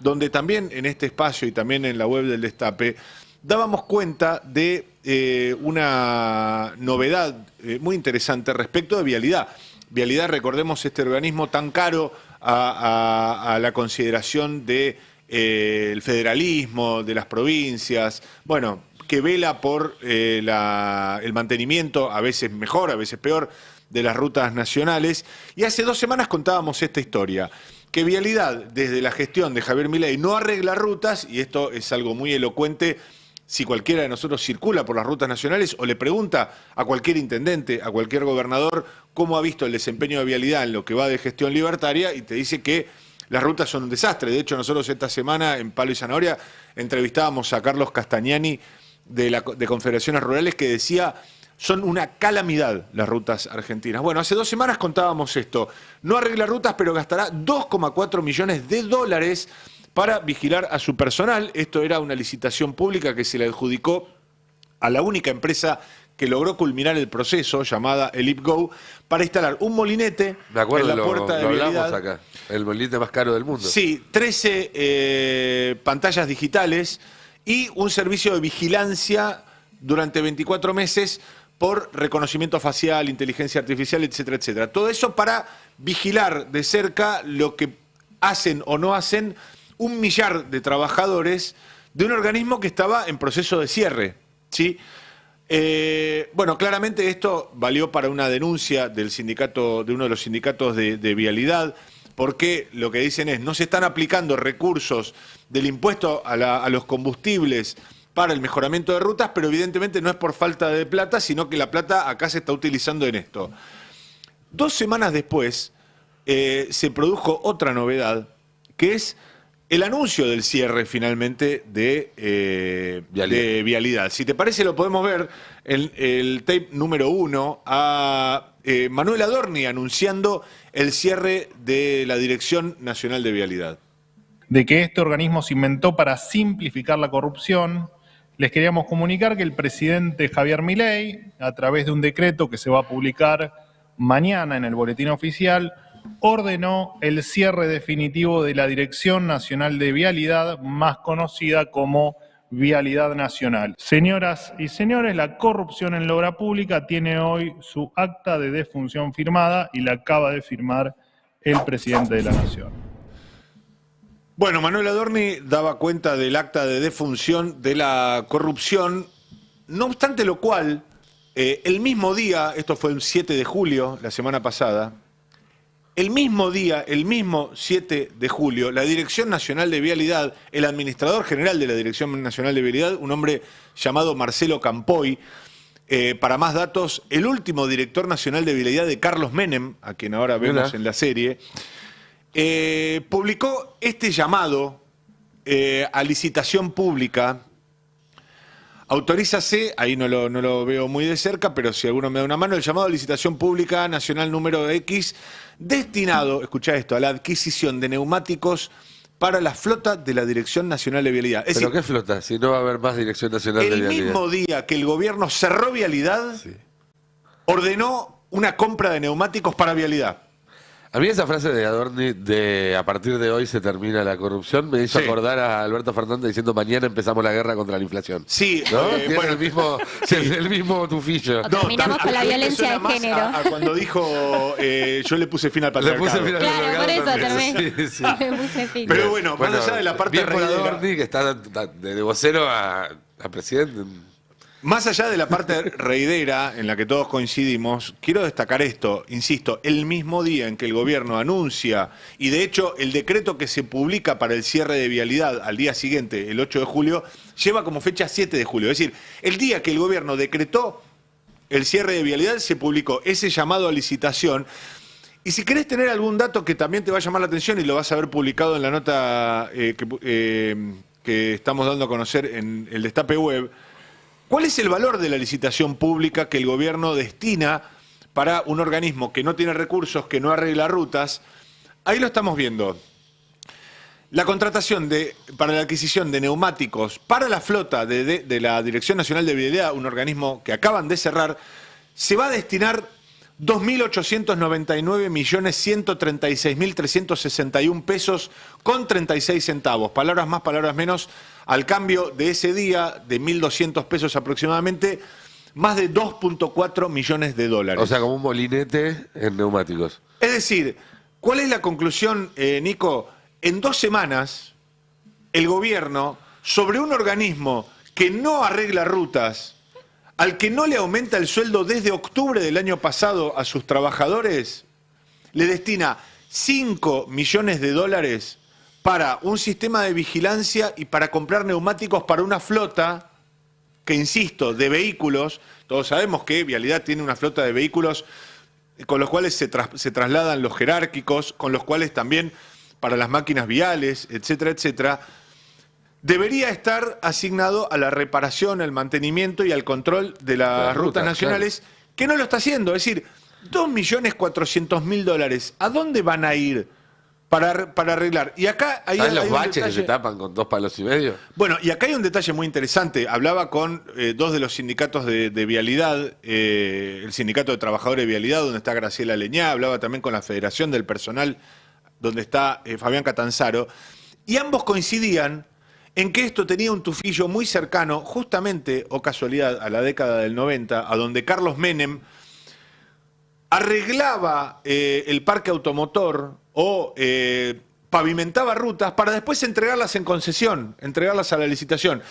donde también en este espacio y también en la web del Destape, dábamos cuenta de una novedad muy interesante respecto de Vialidad. Vialidad, recordemos, este organismo tan caro a la consideración de el federalismo, de las provincias, bueno, que vela por el mantenimiento, a veces mejor, a veces peor, de las rutas nacionales. Y hace 2 semanas contábamos esta historia, que Vialidad, desde la gestión de Javier Milei, no arregla rutas, y esto es algo muy elocuente si cualquiera de nosotros circula por las rutas nacionales o le pregunta a cualquier intendente, a cualquier gobernador, cómo ha visto el desempeño de Vialidad en lo que va de gestión libertaria, y te dice que las rutas son un desastre. De hecho, nosotros esta semana en Palo y Zanahoria entrevistábamos a Carlos Castagnani de Confederaciones Rurales, que decía: son una calamidad las rutas argentinas. Bueno, hace 2 semanas contábamos esto. No arregla rutas, pero gastará $2,4 millones para vigilar a su personal. Esto era una licitación pública que se le adjudicó a la única empresa que logró culminar el proceso, llamada ElipGo, para instalar un molinete Me acuerdo, en la puerta de lo hablamos Vialidad. acá. El molinete más caro del mundo. Sí, 13 pantallas digitales y un servicio de vigilancia durante 24 meses por reconocimiento facial, inteligencia artificial, etcétera, etcétera. Todo eso para vigilar de cerca lo que hacen o no hacen 1 millar de trabajadores de un organismo que estaba en proceso de cierre, ¿sí? Bueno, claramente esto valió para una denuncia del sindicato, de uno de los sindicatos de Vialidad, porque lo que dicen es: no se están aplicando recursos del impuesto a los combustibles para el mejoramiento de rutas, pero evidentemente no es por falta de plata, sino que la plata acá se está utilizando en esto. 2 semanas después se produjo otra novedad, que es el anuncio del cierre finalmente de Vialidad. Si te parece, lo podemos ver en el tape número 1 a Manuel Adorni anunciando el cierre de la Dirección Nacional de Vialidad. De que este organismo se inventó para simplificar la corrupción, les queríamos comunicar que el presidente Javier Milei, a través de un decreto que se va a publicar mañana en el Boletín Oficial, ordenó el cierre definitivo de la Dirección Nacional de Vialidad, más conocida como Vialidad Nacional. Señoras y señores, la corrupción en la obra pública tiene hoy su acta de defunción firmada y la acaba de firmar el presidente de la Nación. Bueno, Manuel Adorni daba cuenta del acta de defunción de la corrupción, no obstante lo cual, el mismo día, esto fue el 7 de julio, la semana pasada, el mismo día, el mismo 7 de julio, la Dirección Nacional de Vialidad, el administrador general de la Dirección Nacional de Vialidad, un hombre llamado Marcelo Campoy, para más datos, el último director nacional de Vialidad de Carlos Menem, a quien ahora vemos en la serie, publicó este llamado a licitación pública. Autorízase, ahí no lo veo muy de cerca, pero si alguno me da una mano, el llamado a licitación pública nacional número X, destinado, escuchá esto, a la adquisición de neumáticos para la flota de la Dirección Nacional de Vialidad. Es ¿Pero decir, qué flota? Si no va a haber más Dirección Nacional de el Vialidad. mismo día que el gobierno cerró Vialidad, ordenó una compra de neumáticos para Vialidad. A mí esa frase de Adorni de a partir de hoy se termina la corrupción me hizo acordar a Alberto Fernández diciendo mañana empezamos la guerra contra la inflación. Sí, ¿no? Tiene bueno, el mismo tufillo. O terminamos con la violencia de más género. a cuando dijo yo le puse fin al Le patriarcado. puse fin al Claro, por eso patriarcado terminé. también. Sí, sí. Me puse fin. Pero bueno, más allá de la parte bien por reidera, Adorni, que está de vocero a presidente. más allá de la parte reidera en la que todos coincidimos, quiero destacar esto, insisto, el mismo día en que el gobierno anuncia, y de hecho el decreto que se publica para el cierre de Vialidad al día siguiente, el 8 de julio, lleva como fecha 7 de julio. Es decir, el día que el gobierno decretó el cierre de Vialidad, se publicó ese llamado a licitación. Y si querés tener algún dato que también te va a llamar la atención y lo vas a ver publicado en la nota que estamos dando a conocer en el Destape Web, ¿cuál es el valor de la licitación pública que el gobierno destina para un organismo que no tiene recursos, que no arregla rutas? Ahí lo estamos viendo. La contratación para la adquisición de neumáticos para la flota de la Dirección Nacional de Vialidad, un organismo que acaban de cerrar, se va a destinar 2.899.136.361 pesos con 36 centavos. Palabras más, palabras menos, al cambio de ese día de 1.200 pesos aproximadamente, más de 2.4 millones de dólares. O sea, como un molinete en neumáticos. Es decir, ¿cuál es la conclusión, Nico? En 2 semanas, el gobierno, sobre un organismo que no arregla rutas, al que no le aumenta el sueldo desde octubre del año pasado a sus trabajadores, le destina 5 millones de dólares para un sistema de vigilancia y para comprar neumáticos para una flota que, insisto, de vehículos. Todos sabemos que Vialidad tiene una flota de vehículos con los cuales se trasladan los jerárquicos, con los cuales también para las máquinas viales, etcétera, etcétera. Debería estar asignado a la reparación, al mantenimiento y al control de las rutas nacionales, claro, que no lo está haciendo. Es decir, 2.400.000 dólares, ¿a dónde van a ir para arreglar? Y acá hay los baches que se tapan con 2 palos y medio? Bueno, y acá hay un detalle muy interesante. Hablaba con 2 de los sindicatos de Vialidad, el Sindicato de Trabajadores de Vialidad, donde está Graciela Leñá, hablaba también con la Federación del Personal, donde está Fabián Catanzaro, y ambos coincidían en que esto tenía un tufillo muy cercano, justamente, o casualidad, a la década del 90, a donde Carlos Menem arreglaba el parque automotor o pavimentaba rutas para después entregarlas en concesión, entregarlas a la licitación.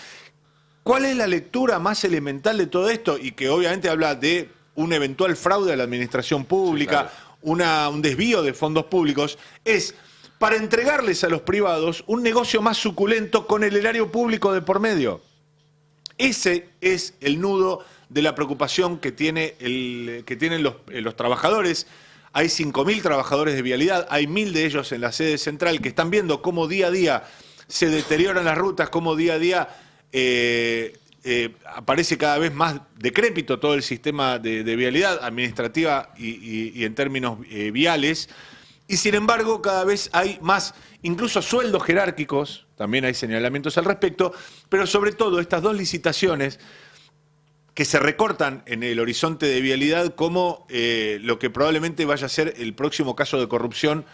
¿Cuál es la lectura más elemental de todo esto? Y que obviamente habla de un eventual fraude a la administración pública, sí, claro, un desvío de fondos públicos, es para entregarles a los privados un negocio más suculento con el erario público de por medio. Ese es el nudo de la preocupación que tienen los trabajadores. Hay 5.000 trabajadores de Vialidad, hay 1.000 de ellos en la sede central que están viendo cómo día a día se deterioran las rutas, cómo día a día aparece cada vez más decrépito todo el sistema de vialidad administrativa y en términos viales. Y sin embargo, cada vez hay más, incluso sueldos jerárquicos, también hay señalamientos al respecto, pero sobre todo estas dos licitaciones que se recortan en el horizonte de vialidad como lo que probablemente vaya a ser el próximo caso de corrupción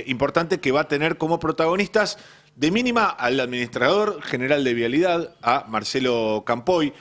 importante que va a tener como protagonistas de mínima al administrador general de vialidad, a Marcelo Campoy,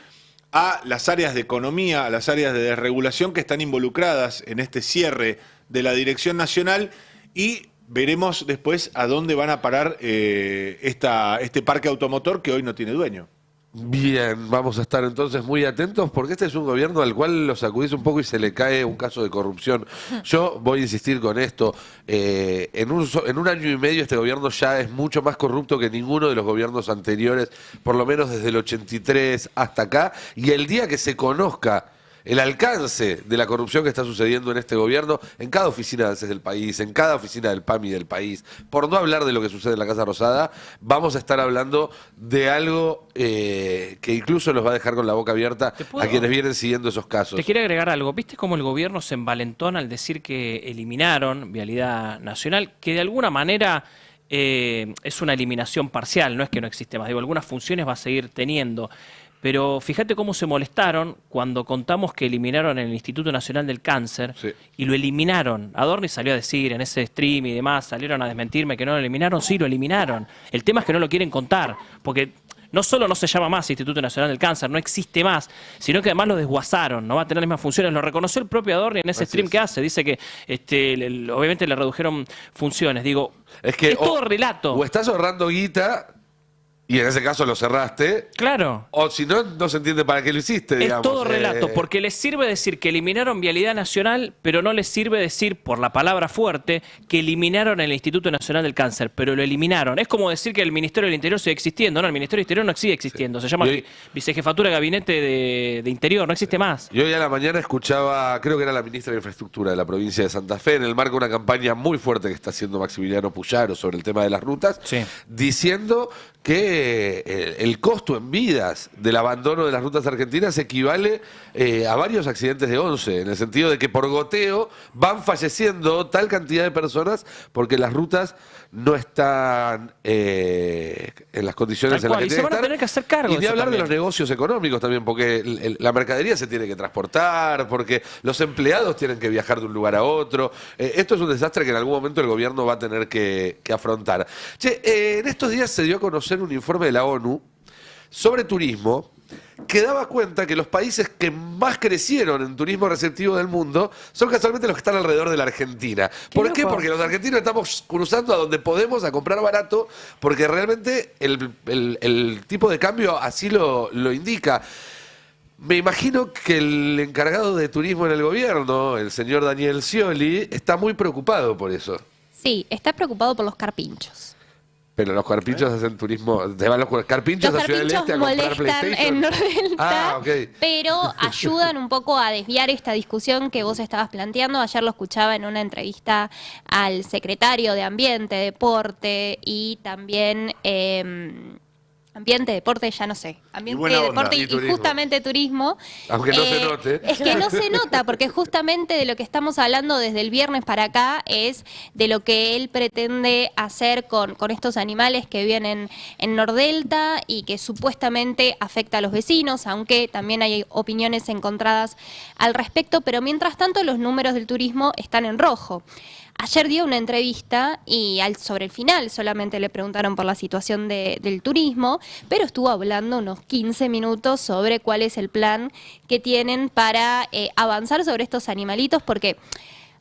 a las áreas de economía, a las áreas de desregulación que están involucradas en este cierre de la Dirección Nacional, y veremos después a dónde van a parar este parque automotor que hoy no tiene dueño. Bien, vamos a estar entonces muy atentos porque este es un gobierno al cual lo sacudís un poco y se le cae un caso de corrupción. Yo voy a insistir con esto, en un año y medio este gobierno ya es mucho más corrupto que ninguno de los gobiernos anteriores, por lo menos desde el 83 hasta acá, y el día que se conozca el alcance de la corrupción que está sucediendo en este gobierno, en cada oficina de ANSES del país, en cada oficina del PAMI del país, por no hablar de lo que sucede en la Casa Rosada, vamos a estar hablando de algo que incluso nos va a dejar con la boca abierta a quienes vienen siguiendo esos casos. Te quiero agregar algo. ¿Viste cómo el gobierno se envalentona al decir que eliminaron Vialidad Nacional? Que de alguna manera es una eliminación parcial, no es que no existe más. Digo, algunas funciones va a seguir teniendo. Pero fíjate cómo se molestaron cuando contamos que eliminaron el Instituto Nacional del Cáncer, sí, y lo eliminaron. Adorni salió a decir en ese stream y demás, salieron a desmentirme que no lo eliminaron. Sí, lo eliminaron. El tema es que no lo quieren contar, porque no solo no se llama más Instituto Nacional del Cáncer, no existe más, sino que además lo desguazaron, no va a tener las mismas funciones. Lo reconoció el propio Adorni en ese stream que hace. Dice que obviamente le redujeron funciones. Digo, es todo relato. O estás ahorrando guita, y en ese caso lo cerraste. Claro. O si no, no se entiende para qué lo hiciste, digamos. Es todo relato, porque les sirve decir que eliminaron Vialidad Nacional, pero no les sirve decir, por la palabra fuerte, que eliminaron el Instituto Nacional del Cáncer, pero lo eliminaron. Es como decir que el Ministerio del Interior sigue existiendo. No, el Ministerio del Interior no sigue existiendo. Sí. Se llama Vicejefatura de Gabinete de Interior, no existe más. Y hoy a la mañana escuchaba, creo que era la ministra de Infraestructura de la provincia de Santa Fe, en el marco de una campaña muy fuerte que está haciendo Maximiliano Puyaro sobre el tema de las rutas, sí, diciendo que el costo en vidas del abandono de las rutas argentinas equivale a varios accidentes de 11, en el sentido de que por goteo van falleciendo tal cantidad de personas porque las rutas no están en las condiciones en las que tienen que estar. Y se van a tener que hacer cargo. Y de hablar de los negocios económicos también, porque la mercadería se tiene que transportar, porque los empleados tienen que viajar de un lugar a otro. Esto es un desastre que en algún momento el gobierno va a tener que afrontar. Che, en estos días se dio a conocer un informe de la ONU sobre turismo que daba cuenta que los países que más crecieron en turismo receptivo del mundo son casualmente los que están alrededor de la Argentina. ¿Por qué? Porque los argentinos estamos cruzando a donde podemos a comprar barato, porque realmente el tipo de cambio así lo indica. Me imagino que el encargado de turismo en el gobierno, el señor Daniel Scioli, está muy preocupado por eso. Sí, está preocupado por los carpinchos. Pero los carpinchos hacen turismo. ¿Te van los carpinchos a Ciudad del Este a comprar PlayStation? En Nordelta, pero ayudan un poco a desviar esta discusión que vos estabas planteando. Ayer lo escuchaba en una entrevista al secretario de Ambiente, Deporte y también... Ambiente, deporte, ya no sé. Ambiente, deporte y justamente turismo. Aunque no se note. Es que no se nota, porque justamente de lo que estamos hablando desde el viernes para acá es de lo que él pretende hacer con estos animales que viven en Nordelta y que supuestamente afecta a los vecinos, aunque también hay opiniones encontradas al respecto. Pero mientras tanto, los números del turismo están en rojo. Ayer dio una entrevista y sobre el final solamente le preguntaron por la situación del turismo, pero estuvo hablando unos 15 minutos sobre cuál es el plan que tienen para avanzar sobre estos animalitos, porque...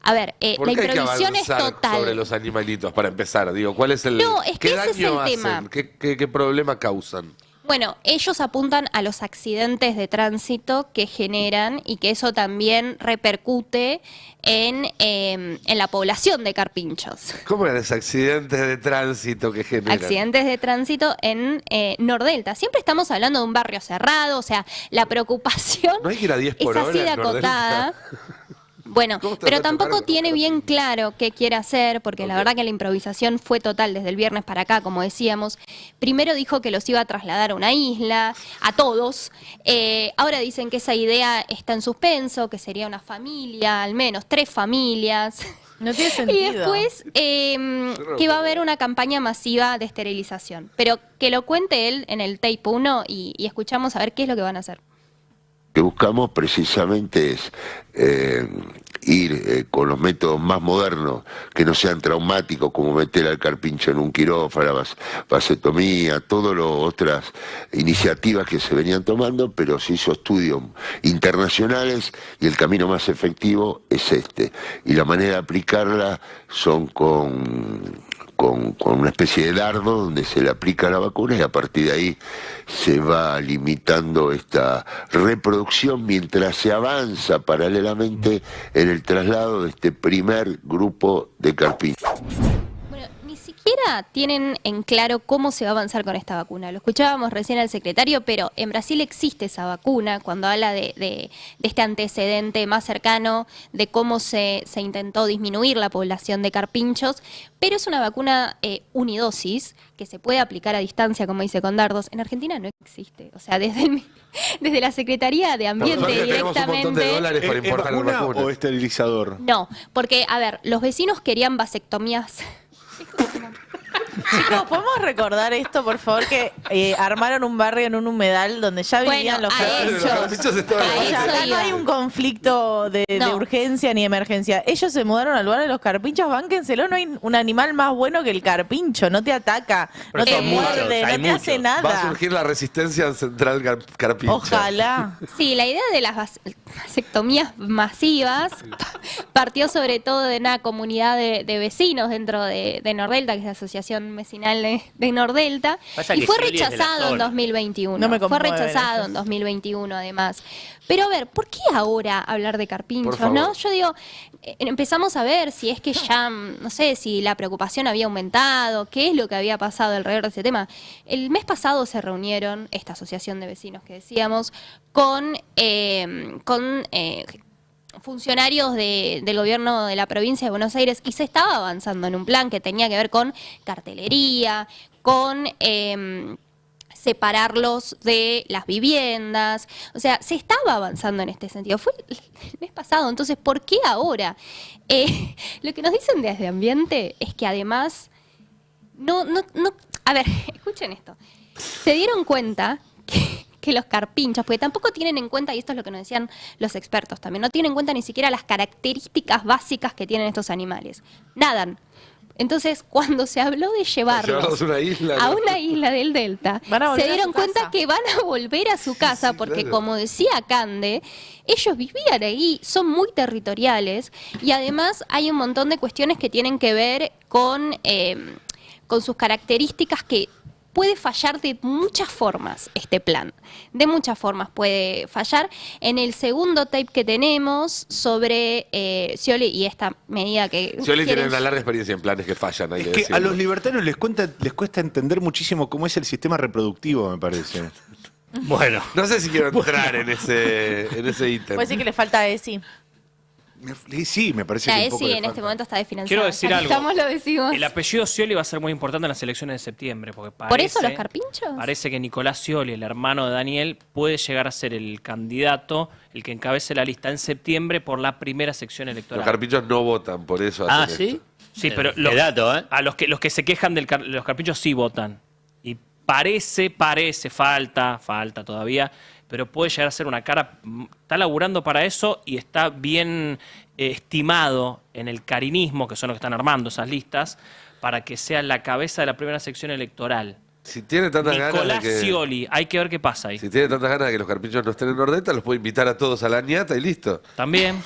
A ver, la imprevisión es total. Sobre los animalitos, para empezar, digo, ¿cuál es el ¿qué daño hacen? Tema. ¿Qué problema causan? Bueno, ellos apuntan a los accidentes de tránsito que generan y que eso también repercute en la población de carpinchos. ¿Cómo eran los accidentes de tránsito que generan? Accidentes de tránsito en Nordelta. Siempre estamos hablando de un barrio cerrado, o sea, la preocupación no hay que ir a 10 por hora así de acotada. Bueno, pero tampoco tiene bien claro qué quiere hacer, porque la verdad que la improvisación fue total desde el viernes para acá, como decíamos. Primero dijo que los iba a trasladar a una isla, a todos. Ahora dicen que esa idea está en suspenso, que sería una familia, al menos 3 familias. No tiene sentido. Y después que va a haber una campaña masiva de esterilización. Pero que lo cuente él en el tape 1 y escuchamos a ver qué es lo que van a hacer. Lo que buscamos precisamente es ir con los métodos más modernos, que no sean traumáticos, como meter al carpincho en un quirófano, vasectomía, todas las otras iniciativas que se venían tomando, pero se hizo estudios internacionales y el camino más efectivo es este. Y la manera de aplicarla son con una especie de dardo donde se le aplica la vacuna y a partir de ahí se va limitando esta reproducción mientras se avanza paralelamente en el traslado de este primer grupo de carpinchos. Bueno, ni siquiera tienen en claro cómo se va a avanzar con esta vacuna. Lo escuchábamos recién al secretario, pero en Brasil existe esa vacuna cuando habla de este antecedente más cercano de cómo se intentó disminuir la población de carpinchos, pero es una vacuna unidosis que se puede aplicar a distancia, como dice con dardos. En Argentina no existe. O sea, desde la Secretaría de Ambiente Nosotros tenemos un montón de dólares para ¿Es importar la vacuna vacuna. o esterilizador? No, porque, a ver, los vecinos querían vasectomías. Chicos, ¿podemos recordar esto, por favor? Que armaron un barrio en un humedal donde ya vivían Bueno, los a carpinchos. Los carpinchos estaban a O sea, eso acá no iba. hay un conflicto de No. urgencia ni emergencia. Ellos se mudaron al lugar de los carpinchos, bánquenselo, no hay un animal más bueno que el carpincho, no te ataca, Pero no te son muchos, muerde, hay no te hace muchos. Va a nada. surgir la resistencia central carpincha. Ojalá. Sí, la idea de las vasectomías masivas partió sobre todo de una comunidad de vecinos dentro de Nordelta, que es la Asociación Vecinal de Nordelta, Pasa y que fue Scioli es de la rechazado en zona. 2021. No me Fue conmueve rechazado eso. en 2021, además. Pero a ver, ¿por qué ahora hablar de carpinchos, Por favor. no? Yo digo, empezamos a ver si es que ya, no sé, si la preocupación había aumentado, qué es lo que había pasado alrededor de ese tema. El mes pasado se reunieron esta asociación de vecinos que decíamos con funcionarios del gobierno de la provincia de Buenos Aires y se estaba avanzando en un plan que tenía que ver con cartelería, con separarlos de las viviendas. O sea, se estaba avanzando en este sentido. Fue el mes pasado, entonces, ¿por qué ahora? Lo que nos dicen desde Ambiente es que además, a ver, escuchen esto. Se dieron cuenta que los carpinchos, porque tampoco tienen en cuenta, y esto es lo que nos decían los expertos también, no tienen en cuenta ni siquiera las características básicas que tienen estos animales. Nadan. Entonces, cuando se habló de llevarlos a una isla. a una isla del Delta, Van a volver se a dieron su cuenta casa. que van a volver a su casa, porque claro. como decía Cande, ellos vivían ahí, son muy territoriales, y además hay un montón de cuestiones que tienen que ver con sus características que puede fallar de muchas formas este plan. De muchas formas puede fallar. En el segundo tape que tenemos sobre Scioli y esta medida que... Scioli tiene quieren- una larga experiencia en planes que fallan. Hay Es que que a decirlo. los libertarios les cuesta entender muchísimo cómo es el sistema reproductivo, me parece. Bueno, No sé si quiero entrar en ese ítem. Puede decir que le falta a ESI. Sí, me parece La que un poco ESI le en este falta. momento está desfinanciada. Quiero decir Ya que algo. Estamos, lo decimos. El apellido Scioli va a ser muy importante en las elecciones de septiembre. Porque ¿Por eso parece- los carpinchos? Parece que Nicolás Scioli, el hermano de Daniel, puede llegar a ser el candidato, el que encabece la lista en septiembre por la primera sección Los electoral. carpinchos no votan, por eso ah, hacen ¿sí? esto. Sí, pero Qué dato, ¿eh? a los que se quejan de los carpinchos sí votan. Y parece, falta todavía, pero puede llegar a ser una cara. Está laburando para eso y está bien estimado en el carinismo, que son los que están armando esas listas, para que sea la cabeza de la primera sección electoral. Si tiene tantas ganas Nicolás de que... Scioli, hay que ver qué pasa ahí. Si tiene tantas ganas de que los carpinchos no estén en Nordelta, los puede invitar a todos a la ñata y listo. También.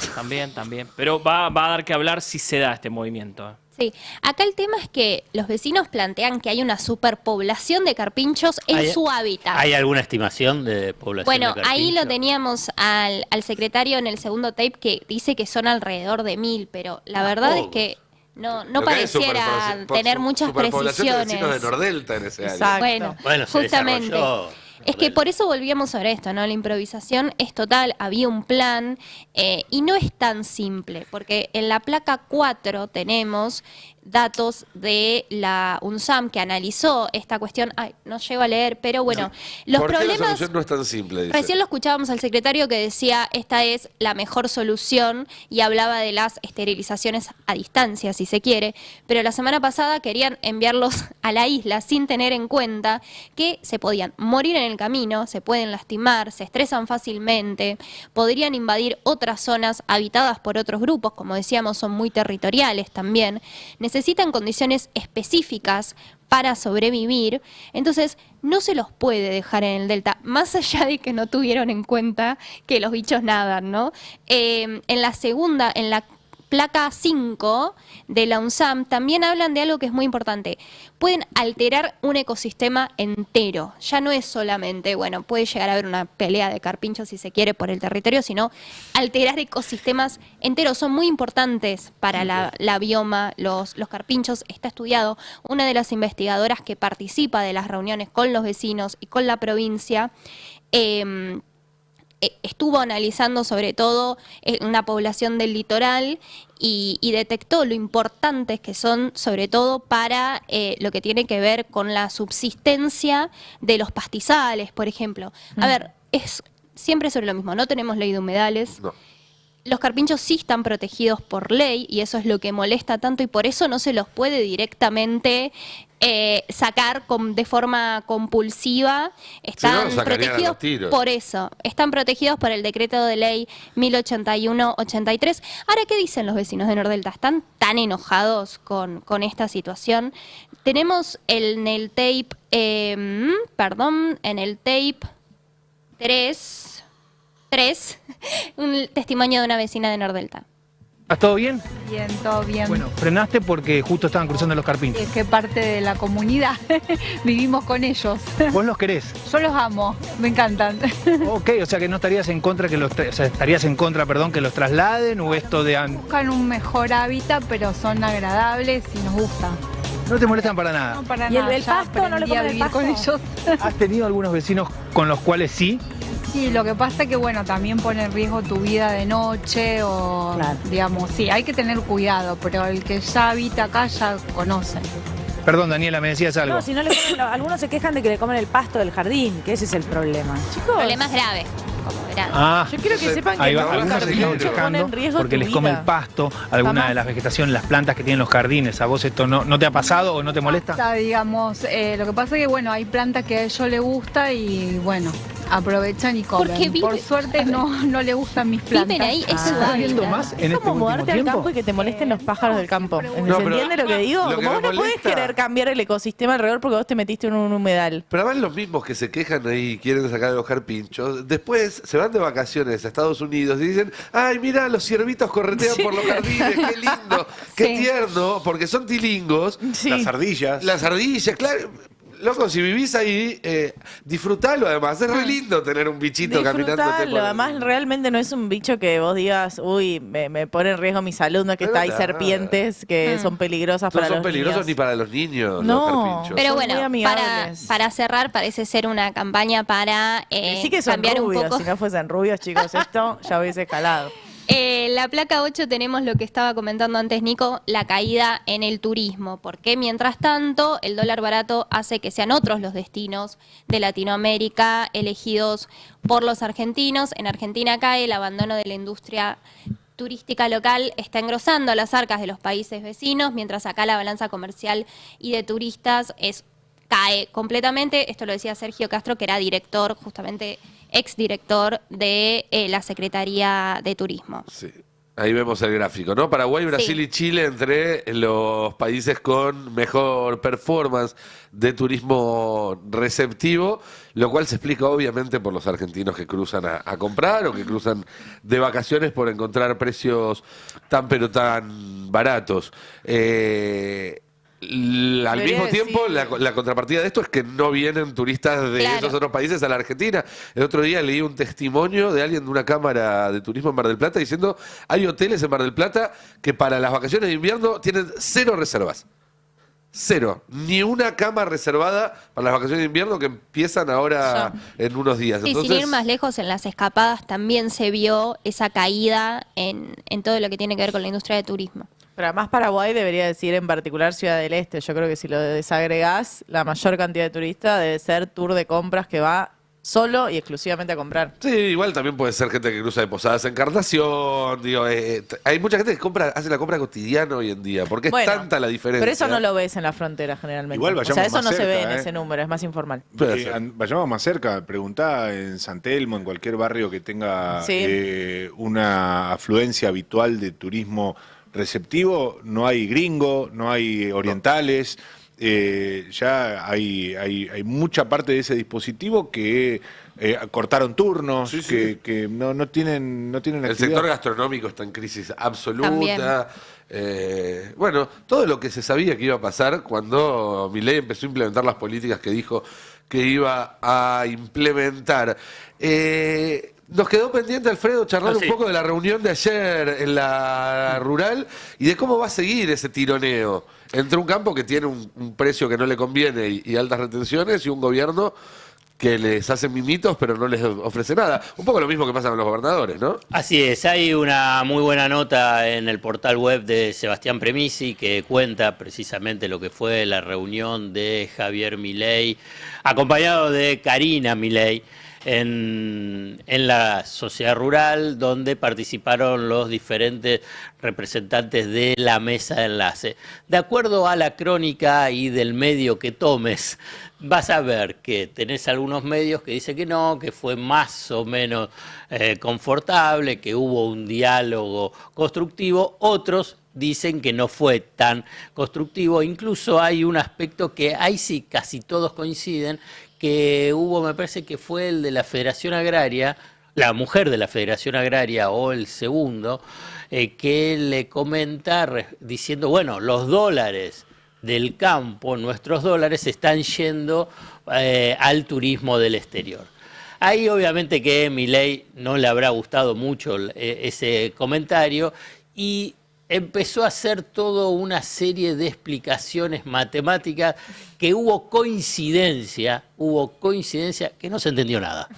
Pero va a dar que hablar si se da este movimiento. Sí, acá el tema es que los vecinos plantean que hay una superpoblación de carpinchos en ¿Hay- su hábitat. ¿Hay alguna estimación de población Bueno, de ahí lo carpincho? teníamos al secretario en el segundo tape que dice que son alrededor de 1000, pero la verdad es que no Lo que hay es pareciera tener muchas superpoblación de vecinos precisiones. de Nordelta en ese área. Exacto. Bueno, se justamente. desarrolló. Es que por eso volvíamos sobre esto, ¿no? La improvisación es total, había un plan y no es tan simple, porque en la placa 4 tenemos datos de la UNSAM que analizó esta cuestión. Ay, no llego a leer, pero bueno, los ¿Por qué la problemas... solución no es tan simple? Dice. Recién lo escuchábamos al secretario que decía esta es la mejor solución y hablaba de las esterilizaciones a distancia, si se quiere, pero la semana pasada querían enviarlos a la isla sin tener en cuenta que se podían morir en el camino, se pueden lastimar, se estresan fácilmente, podrían invadir otras zonas habitadas por otros grupos, como decíamos, son muy territoriales también, necesitan condiciones específicas para sobrevivir, entonces no se los puede dejar en el delta, más allá de que no tuvieron en cuenta que los bichos nadan, ¿no? En la placa 5 de la UNSAM también hablan de algo que es muy importante. Pueden alterar un ecosistema entero. Ya no es solamente, bueno, puede llegar a haber una pelea de carpinchos si se quiere por el territorio, sino alterar ecosistemas enteros. Son muy importantes para la bioma, los carpinchos. Está estudiado. Una de las investigadoras que participa de las reuniones con los vecinos y con la provincia, estuvo analizando sobre todo una población del litoral y detectó lo importantes que son, sobre todo para lo que tiene que ver con la subsistencia de los pastizales, por ejemplo. A ver, es siempre sobre lo mismo, no tenemos ley de humedales. No. Los carpinchos sí están protegidos por ley y eso es lo que molesta tanto y por eso no se los puede directamente sacar de forma compulsiva. Están Si no, sacarían a protegidos los tiros. por eso. Están protegidos por el decreto de ley 1081-83. Ahora, ¿qué dicen los vecinos de Nordelta? ¿Están tan enojados con esta situación? Tenemos en el tape 3, un testimonio de una vecina de Nordelta. ¿Estás todo bien? Bien, todo bien. Bueno, frenaste porque justo estaban cruzando los carpinchos. Es que parte de la comunidad vivimos con ellos. ¿Vos los querés? Yo los amo, me encantan. Ok, o sea que no estarías en contra estarías en contra, perdón, que los trasladen o esto de... Buscan un mejor hábitat, pero son agradables y nos gusta. No te molestan para nada. No para ¿Y nada. el pasto no le aprendí a ponen el vivir con ellos. ¿Has tenido algunos vecinos con los cuales sí? Sí, lo que pasa es que, bueno, también pone en riesgo tu vida de noche o, digamos, sí, hay que tener cuidado, pero el que ya habita acá ya conoce. Perdón, Daniela, me decías algo. No, si no le comen, algunos se quejan de que le comen el pasto del jardín, que ese es el problema. Chicos, Problemas graves, como verán. Yo quiero que sepan que ahí va, los algunos se están carpinchos ponen en quejando riesgo porque tu les come vida. el pasto, alguna Jamás. de las vegetaciones, las plantas que tienen los jardines. ¿A vos esto no te ha pasado o no te molesta? Está, digamos, lo que pasa es que, bueno, hay plantas que a ellos les gusta y, bueno, aprovechan y comen. Porque Por suerte no le gustan mis plantas. Viven ahí, es su ¿Estás viendo hábitat. más en Es este como último mudarte al tiempo? campo y que te molesten los pájaros del campo. ¿Se No, pero entiende lo que digo? lo que Como me vos no podés molesta- querer cambiar el ecosistema alrededor porque vos te metiste en un humedal. Pero además los mismos que se quejan ahí y quieren sacar a los carpinchos, después se van de vacaciones a Estados Unidos y dicen, ay, mira, los ciervitos corretean por los jardines, qué lindo, qué Sí. tierno, porque son tilingos. Sí. Las ardillas. Las ardillas, claro. Loco, si vivís ahí, disfrutalo además. Es re lindo tener un bichito caminándote Disfrutalo. por Además, realmente no es un bicho que vos digas, uy, me pone en riesgo mi salud, no es que Es está hay verdad. serpientes que son peligrosas No para son los peligrosos niños. ni para los niños, No. los carpinchos. Pero Son bueno, muy amigables. para cerrar, parece ser una campaña para Sí que son cambiar rubios, un poco. si no fuesen rubios, chicos, esto ya hubiese escalado. La placa 8 tenemos lo que estaba comentando antes Nico, la caída en el turismo, porque mientras tanto el dólar barato hace que sean otros los destinos de Latinoamérica elegidos por los argentinos. En Argentina cae el abandono de la industria turística local, está engrosando las arcas de los países vecinos, mientras acá la balanza comercial y de turistas cae completamente. Esto lo decía Sergio Castro, que era director, justamente exdirector de la Secretaría de Turismo. Sí. Ahí vemos el gráfico, ¿no? Paraguay, Brasil Sí. y Chile entre los países con mejor performance de turismo receptivo, lo cual se explica obviamente por los argentinos que cruzan a comprar o que cruzan de vacaciones por encontrar precios tan pero tan baratos. Al Debería mismo tiempo, decir- la contrapartida de esto es que no vienen turistas de Claro. esos otros países a la Argentina. El otro día leí un testimonio de alguien de una cámara de turismo en Mar del Plata diciendo hay hoteles en Mar del Plata que para las vacaciones de invierno tienen 0 reservas. 0. Ni una cama reservada para las vacaciones de invierno que empiezan ahora en unos días. Sí, Entonces, sin ir más lejos, en las escapadas también se vio esa caída en todo lo que tiene que ver con la industria de turismo. Pero además Paraguay debería decir en particular Ciudad del Este. Yo creo que si lo desagregás, la mayor cantidad de turistas debe ser tour de compras que va solo y exclusivamente a comprar. Sí, igual también puede ser gente que cruza de Posadas a Encarnación. Digo, hay mucha gente que hace la compra cotidiana hoy en día, porque Bueno, es tanta la diferencia. Pero eso no lo ves en la frontera generalmente. Igual o sea, vayamos eso más no se ve cerca, en ese número, es más informal. Vayamos más cerca, preguntá en San Telmo, en cualquier barrio que tenga Sí. una afluencia habitual de turismo receptivo, no hay gringo, no hay orientales, ya hay mucha parte de ese dispositivo que cortaron turnos, que no tienen El actividad. sector gastronómico está en crisis absoluta. También. Bueno, todo lo que se sabía que iba a pasar cuando Milei empezó a implementar las políticas que dijo que iba a implementar. Nos quedó pendiente, Alfredo, charlar un poco de la reunión de ayer en la rural y de cómo va a seguir ese tironeo entre un campo que tiene un precio que no le conviene y altas retenciones y un gobierno que les hace mimitos pero no les ofrece nada. Un poco lo mismo que pasa con los gobernadores, ¿no? Así es, hay una muy buena nota en el portal web de Sebastián Premisi que cuenta precisamente lo que fue la reunión de Javier Milei, acompañado de Karina Milei, en la sociedad rural, donde participaron los diferentes representantes de la mesa de enlace. De acuerdo a la crónica y del medio que tomes, vas a ver que tenés algunos medios que dicen que no, que fue más o menos confortable, que hubo un diálogo constructivo, otros dicen que no fue tan constructivo. Incluso hay un aspecto que ahí sí casi todos coinciden, que hubo, me parece que fue el de la Federación Agraria, la mujer de la Federación Agraria o el segundo, que le comenta diciendo, bueno, los dólares del campo, nuestros dólares, están yendo al turismo del exterior. Ahí obviamente que Milei no le habrá gustado mucho ese comentario y empezó a hacer toda una serie de explicaciones matemáticas que hubo coincidencia que no se entendió nada.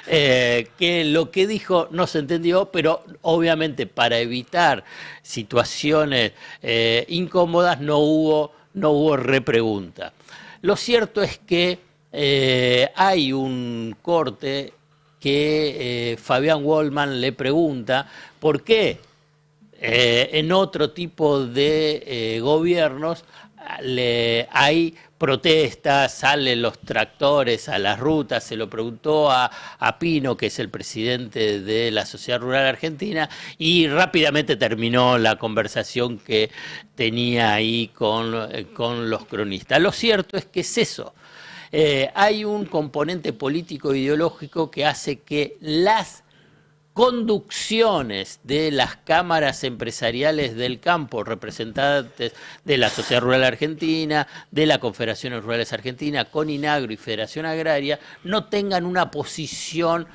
Que lo que dijo no se entendió, pero obviamente para evitar situaciones incómodas no hubo repregunta. Lo cierto es que hay un corte que Fabián Waldman le pregunta por qué en otro tipo de gobiernos hay protestas, salen los tractores a las rutas. Se lo preguntó a Pino, que es el presidente de la Sociedad Rural Argentina, y rápidamente terminó la conversación que tenía ahí con los cronistas. Lo cierto es que es eso. Hay un componente político ideológico que hace que las conducciones de las cámaras empresariales del campo, representantes de la Sociedad Rural Argentina, de la Confederaciones Rurales Argentina, CONINAGRO y Federación Agraria, no tengan una posición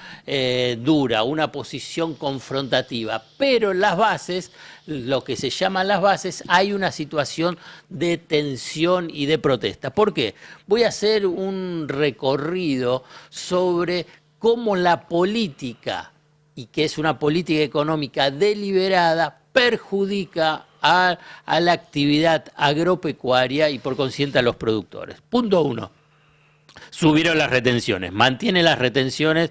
dura, una posición confrontativa. Pero en las bases, lo que se llaman las bases, hay una situación de tensión y de protesta. ¿Por qué? Voy a hacer un recorrido sobre cómo la política, y que es una política económica deliberada, perjudica a la actividad agropecuaria y por consiguiente a los productores. Punto 1. Subieron las retenciones, mantiene las retenciones,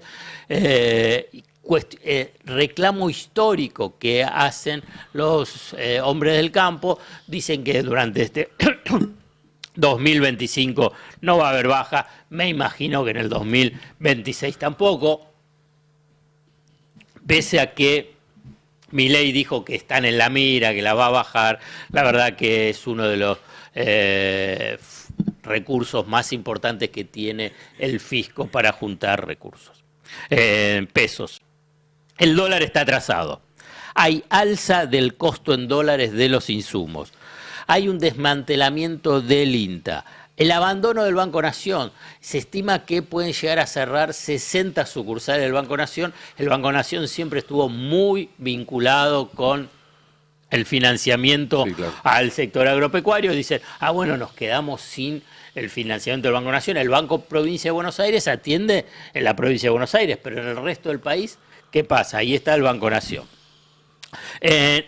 reclamo histórico que hacen los hombres del campo. Dicen que durante este 2025 no va a haber baja, me imagino que en el 2026 tampoco. Pese a que Milei dijo que están en la mira, que la va a bajar, la verdad que es uno de los recursos más importantes que tiene el fisco para juntar recursos, pesos. El dólar está atrasado. Hay alza del costo en dólares de los insumos. Hay un desmantelamiento del INTA. El abandono del Banco Nación. Se estima que pueden llegar a cerrar 60 sucursales del Banco Nación. El Banco Nación siempre estuvo muy vinculado con el financiamiento al sector agropecuario. Dicen, bueno, nos quedamos sin el financiamiento del Banco Nación. El Banco Provincia de Buenos Aires atiende en la Provincia de Buenos Aires, pero en el resto del país, ¿qué pasa? Ahí está el Banco Nación.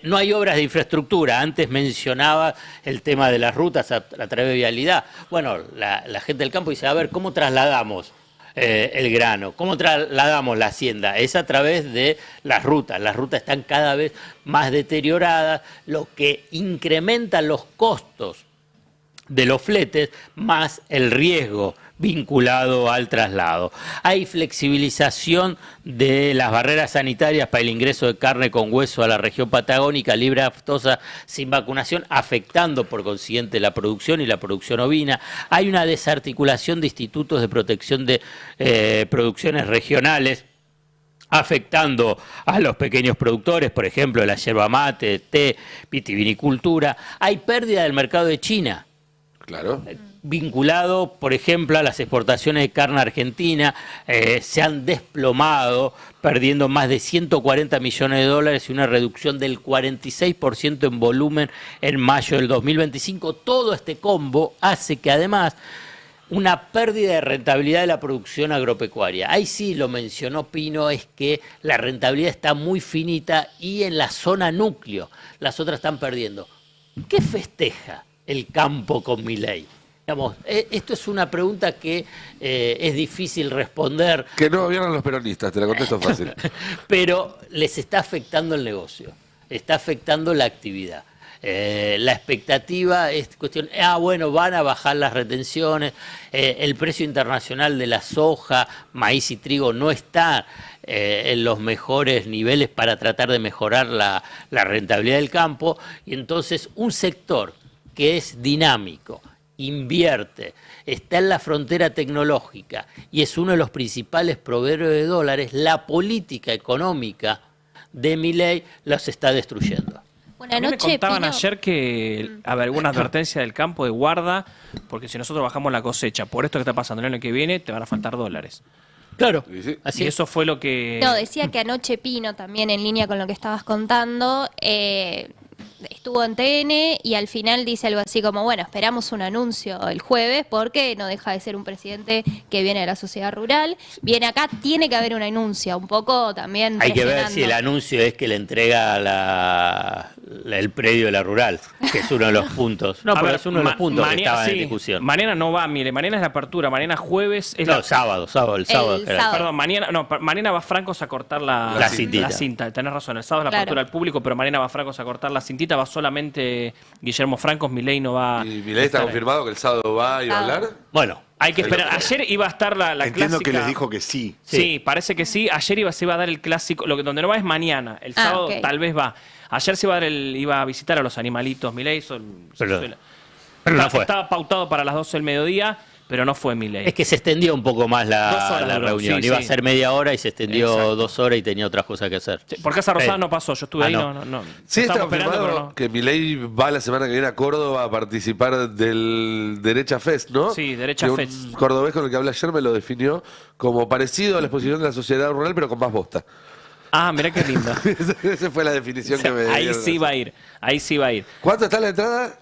No hay obras de infraestructura. Antes mencionaba el tema de las rutas a través de vialidad. Bueno, la gente del campo dice, a ver, ¿cómo trasladamos el grano? ¿Cómo trasladamos la hacienda? Es a través de las rutas. Las rutas están cada vez más deterioradas, lo que incrementa los costos de los fletes más el riesgo vinculado al traslado. Hay flexibilización de las barreras sanitarias para el ingreso de carne con hueso a la región patagónica libre de aftosa sin vacunación, afectando por consiguiente la producción y la producción ovina. Hay una desarticulación de institutos de protección de producciones regionales, afectando a los pequeños productores, por ejemplo, la yerba mate, té, vitivinicultura. Hay pérdida del mercado de China. Claro. Vinculado, por ejemplo, a las exportaciones de carne argentina, se han desplomado, perdiendo más de 140 millones de dólares y una reducción del 46% en volumen en mayo del 2025. Todo este combo hace que además una pérdida de rentabilidad de la producción agropecuaria. Ahí sí lo mencionó Pino, es que la rentabilidad está muy finita y en la zona núcleo las otras están perdiendo. ¿Qué festeja el campo con Milei? Digamos, esto es una pregunta que es difícil responder. Que no gobiernan los peronistas, te la contesto fácil. Pero les está afectando el negocio, está afectando la actividad. La expectativa es cuestión, bueno, van a bajar las retenciones, el precio internacional de la soja, maíz y trigo no está en los mejores niveles para tratar de mejorar la rentabilidad del campo, y entonces un sector que es dinámico, invierte, está en la frontera tecnológica y es uno de los principales proveedores de dólares, la política económica de Milei los está destruyendo. Buenas Me noches, contaban Pino. ayer que había alguna advertencia del campo de guarda, porque si nosotros bajamos la cosecha por esto que está pasando el año que viene, te van a faltar dólares. Claro, así y eso fue lo que... No, decía que anoche Pino, también en línea con lo que estabas contando, estuvo en TN y al final dice algo así como, bueno, esperamos un anuncio el jueves porque no deja de ser un presidente que viene de la sociedad rural, viene acá, tiene que haber un anuncio, un poco también hay que ver presionando. si el anuncio es que le entrega el predio de la rural, que es uno de los puntos. No, A pero ver, es uno de los puntos que estaban sí, en discusión. Mañana no va, mire, mañana es la apertura, mañana jueves... Es No, sábado, el sábado. Perdón, mañana va Francos a cortar la cinta. Tenés razón, el sábado es la Claro. apertura al público, pero mañana va Francos a cortar la cintita, va solamente Guillermo Francos, Milei no va... ¿Y Milei está confirmado que el sábado va y va a hablar? Bueno, hay que esperar. Ayer iba a estar la Entiendo clásica... que les dijo que sí. Sí, parece que sí. Ayer se iba a dar el clásico, donde no va es mañana. El sábado ok. tal vez va. Ayer se iba a dar iba a visitar a los animalitos Milei. Pero no fue. Estaba pautado para las 12 del mediodía, pero no fue Milei. Es que se extendió un poco más 2 la horas duró, reunión. sí, Iba sí. a ser media hora y se extendió Exacto. 2 horas y tenía otras cosas que hacer. Por Casa Rosada no pasó, yo estuve ahí, no. Sí, está Estamos esperando, confirmado pero no. que Milei va la semana que viene a Córdoba a participar del Derecha Fest, ¿no? Sí, Derecha Que Fest. Un cordobés con el que hablé ayer me lo definió como parecido a la exposición de la sociedad rural, pero con más bosta. Ah, mirá qué lindo. Esa fue la definición que me Ahí dieron. sí va a ir, ahí sí va a ir. ¿Cuánto está la entrada?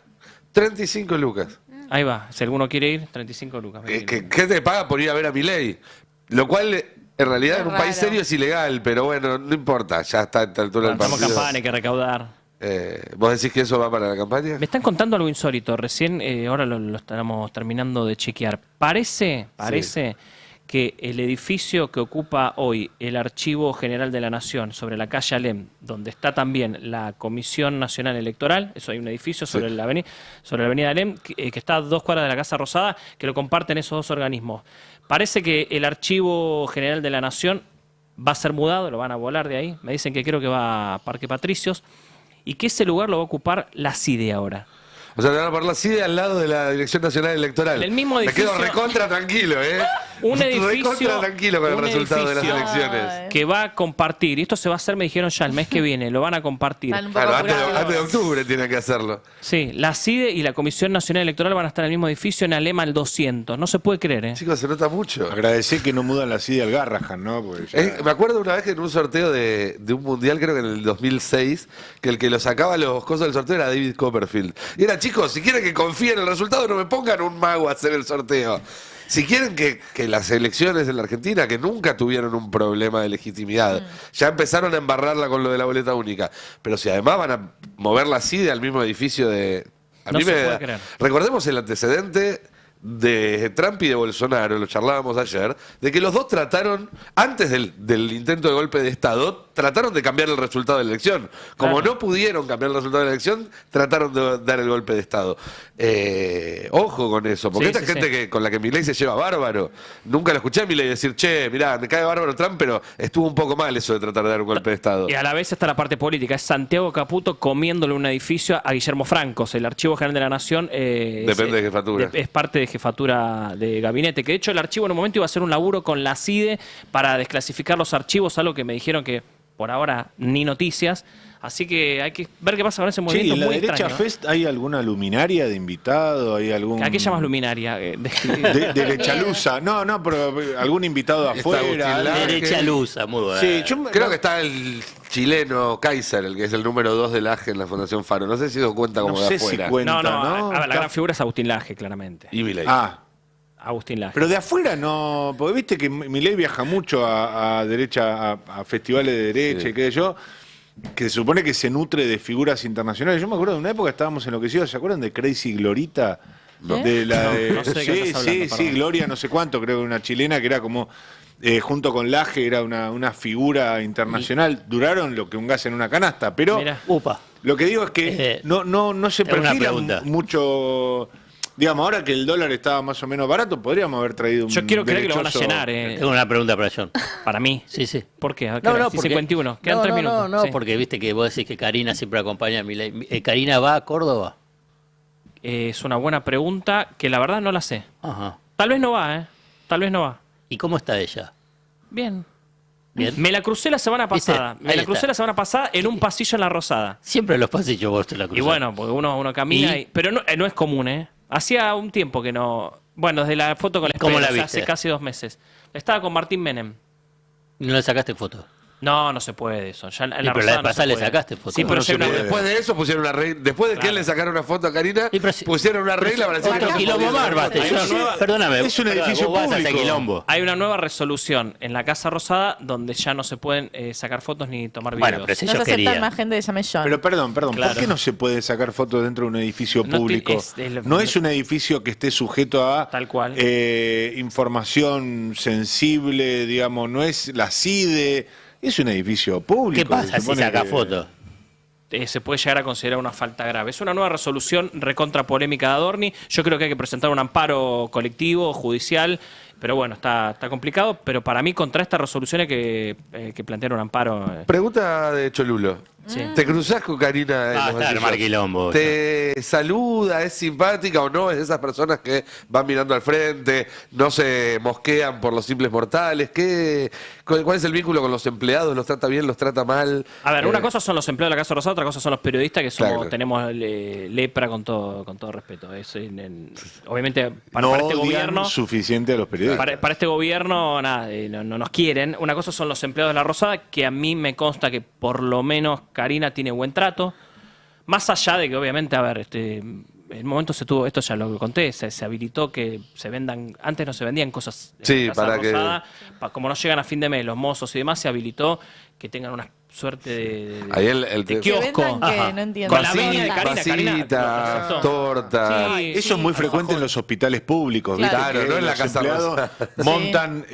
35 lucas. Ahí va, si alguno quiere ir, 35 lucas. ¿Qué te paga por ir a ver a Milei? Lo cual, en realidad, en un país serio es ilegal, pero bueno, no importa, ya está a esta altura del Estamos partido. campaña, hay que recaudar. ¿Vos decís que eso va para la campaña? Me están contando algo insólito, recién, ahora lo estamos terminando de chequear. Parece que el edificio que ocupa hoy el Archivo General de la Nación sobre la calle Alem, donde está también la Comisión Nacional Electoral, eso hay un edificio sobre la avenida Alem, que está a 2 cuadras de la Casa Rosada, que lo comparten esos dos organismos. Parece que el Archivo General de la Nación va a ser mudado, lo van a volar de ahí, me dicen que creo que va a Parque Patricios, y que ese lugar lo va a ocupar la CIDE ahora. O sea, te van a poner la CIDE al lado de la Dirección Nacional Electoral. El mismo edificio. Me quedo recontra tranquilo, ¿eh? Un edificio. Recontra tranquilo con el resultado de las elecciones. Que va a compartir, y esto se va a hacer, me dijeron ya el mes que viene, lo van a compartir. Claro, antes de octubre tiene que hacerlo. Sí, la CIDE y la Comisión Nacional Electoral van a estar en el mismo edificio en Alema al 200. No se puede creer, ¿eh? Chicos, se nota mucho. Agradecer que no mudan la CIDE al Garrahan, ¿no? Porque ya- Me acuerdo una vez que en un sorteo de un mundial, creo que en el 2006, que el que lo sacaba los cosas del sorteo era David Copperfield. Y era, chicos, si quieren que confíen en el resultado, no me pongan un mago a hacer el sorteo. Si quieren que las elecciones en la Argentina, que nunca tuvieron un problema de legitimidad, ya empezaron a embarrarla con lo de la boleta única, pero si además van a mover la CIDE al mismo edificio de... No se puede creer. Recordemos el antecedente de Trump y de Bolsonaro, lo charlábamos ayer, de que los dos trataron, antes del intento de golpe de Estado, trataron de cambiar el resultado de la elección. Como no pudieron cambiar el resultado de la elección, trataron de dar el golpe de Estado. Ojo con eso, porque esta gente con la que Milei se lleva bárbaro, nunca lo escuché a Milei decir, che, mirá, me cae bárbaro Trump, pero estuvo un poco mal eso de tratar de dar un golpe de Estado. Y a la vez está la parte política, es Santiago Caputo comiéndole un edificio a Guillermo Francos, el Archivo General de la Nación. Depende de jefatura. Es parte de jefatura de gabinete, que de hecho el archivo en un momento iba a hacer un laburo con la CIDE para desclasificar los archivos, algo que me dijeron que por ahora ni noticias, así que hay que ver qué pasa con ese movimiento. ¿En la muy derecha extraño, Fest hay alguna luminaria de invitado? ¿Hay algún... ¿A qué llamas luminaria? Derechaluza. No, pero algún invitado afuera. Derechaluza, muy bueno. Sí, yo creo que está el chileno Kaiser, el que es el número 2 de Laje en la Fundación Faro. No sé si se cuenta como de afuera. La gran figura es Agustín Laje, claramente. Y Milei. Agustín Laje. Pero de afuera no, porque viste que Milei viaja mucho a derecha, a festivales de derecha y qué sé yo, que se supone que se nutre de figuras internacionales. Yo me acuerdo de una época estábamos enloquecidos, ¿se acuerdan de Crazy Glorita? No. No sé de qué estás hablando, sí, Gloria no sé cuánto, creo que una chilena que era como, junto con Laje, era una figura internacional. Duraron lo que un gas en una canasta, pero lo que digo es que no se perfila mucho... Digamos, ahora que el dólar estaba más o menos barato, podríamos haber traído un... Yo quiero creer que lo van a llenar. Tengo una pregunta para John. ¿Para mí? Sí, sí. ¿Por qué? No, 51. Quedan 3 minutos. No, porque viste que vos decís que Karina siempre acompaña a Milei. ¿Karina va a Córdoba? Es una buena pregunta que la verdad no la sé. Ajá. Tal vez no va, Tal vez no va. ¿Y cómo está ella? Bien. Bien. Me la crucé la semana pasada. ¿Viste? La crucé la semana pasada en un pasillo en La Rosada. Siempre en los pasillos vos te la cruzás. Y bueno, porque uno camina, pero no es común, Hacía un tiempo que no... Bueno, desde la foto con la ¿Cómo la espejo, viste? hace casi 2 meses. Estaba con Martín Menem. ¿No le sacaste foto? No se puede eso. Ya en la pero Rosada la vez pasada no le se puede. sacaste foto. Sí, pero después de eso pusieron una regla. Después de que él le sacara una foto a Karina, pusieron una regla para decir otro que quilombo bárbaro. Perdóname. Es un edificio vos vas a hacer público. quilombo. Hay una nueva resolución en la Casa Rosada donde ya no se pueden sacar fotos ni tomar videos. Bueno, pero si No se yo aceptan quería. más gente de llame John. Pero perdón, ¿por Claro. qué no se puede sacar fotos dentro de un edificio No público? No es un edificio que esté sujeto a Tal cual. información sensible, digamos, no es la CIDE, es un edificio público. ¿Qué pasa Se si supone saca que- foto? Se puede llegar a considerar una falta grave. Es una nueva resolución recontra polémica de Adorni. Yo creo que hay que presentar un amparo colectivo, judicial, pero bueno, está complicado. Pero para mí, contra esta resolución hay que plantear un amparo. Pregunta de Cholulo. Sí. ¿Te cruzás con Karina en los Está pasillos? armar quilombo. ¿Te saluda, es simpática o no? ¿Es de esas personas que van mirando al frente, no se mosquean por los simples mortales? ¿Cuál es el vínculo con los empleados? ¿Los trata bien, los trata mal? A ver, una cosa son los empleados de la Casa Rosada, otra cosa son los periodistas que somos, Claro. tenemos lepra con todo respeto. Obviamente, para no este odian gobierno... suficiente a los periodistas. Para este gobierno, nada, no nos quieren. Una cosa son los empleados de La Rosada, que a mí me consta que por lo menos Karina tiene buen trato. Más allá de que, obviamente, a ver, en el momento se tuvo, esto ya lo conté, se habilitó que se vendan, antes no se vendían cosas en Sí, la Casa para que- Rosada. Como no llegan a fin de mes los mozos y demás, se habilitó que tengan una suerte de Ahí de Que kiosco. vendan que Ajá. no entiendo. Con la venia de Karina. Vasita, aceptó. torta. Sí, Eso es muy frecuente en los hospitales públicos, ¿viste? Claro, Que no en la los Casa empleados Rosada. montan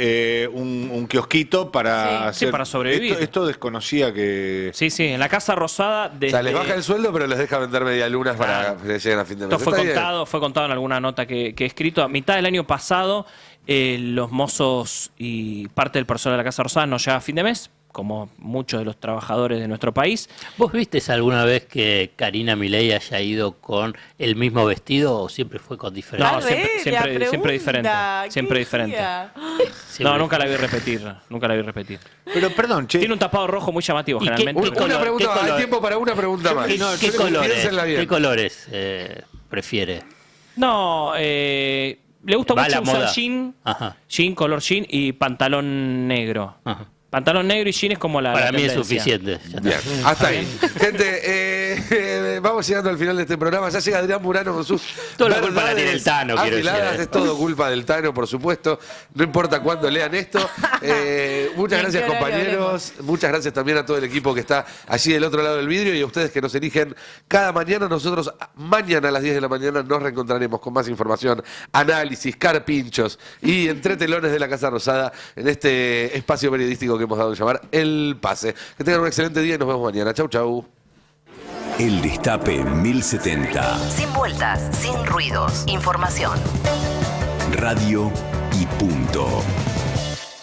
un kiosquito para hacer... Sí, para sobrevivir. Esto desconocía que... Sí, en la Casa Rosada... O sea, les desde- baja el sueldo, pero les deja vender medialunas para que lleguen a fin de mes. Esto Está bien. fue contado en alguna nota que he escrito. A mitad del año pasado, los mozos y parte del personal de la Casa Rosada no llega a fin de mes, como muchos de los trabajadores de nuestro país. ¿Vos viste alguna vez que Karina Milei haya ido con el mismo vestido o siempre fue con diferente? No, siempre diferente. Siempre diferente. No, nunca la vi repetir. Pero perdón, che. Tiene un tapado rojo muy llamativo, ¿Y qué- generalmente. qué Una color- pregunta, qué hay color- tiempo para una pregunta más. Piénsenla bien. ¿Qué colores prefiere? No, le gusta Va a mucho la usar moda. jean, color jean y pantalón negro. Ajá. Pantalón negro y jean es como la Para mí es tendencia. suficiente. Ya está. Bien, hasta ahí. Gente, Vamos llegando al final de este programa. Ya llega Adrián Murano con sus Toda la culpa la tiene el Tano, quiero decir, afiladas. Es todo culpa del Tano, por supuesto. No importa cuándo lean esto. Muchas gracias, compañeros. Muchas gracias también a todo el equipo que está allí del otro lado del vidrio y a ustedes que nos eligen cada mañana. Nosotros mañana a las 10 de la mañana nos reencontraremos con más información, análisis, carpinchos y entretelones de la Casa Rosada en este espacio periodístico que hemos dado a llamar El Pase. Que tengan un excelente día y nos vemos mañana. Chau, chau. El Destape 1070. Sin vueltas, sin ruidos. Información. Radio y punto.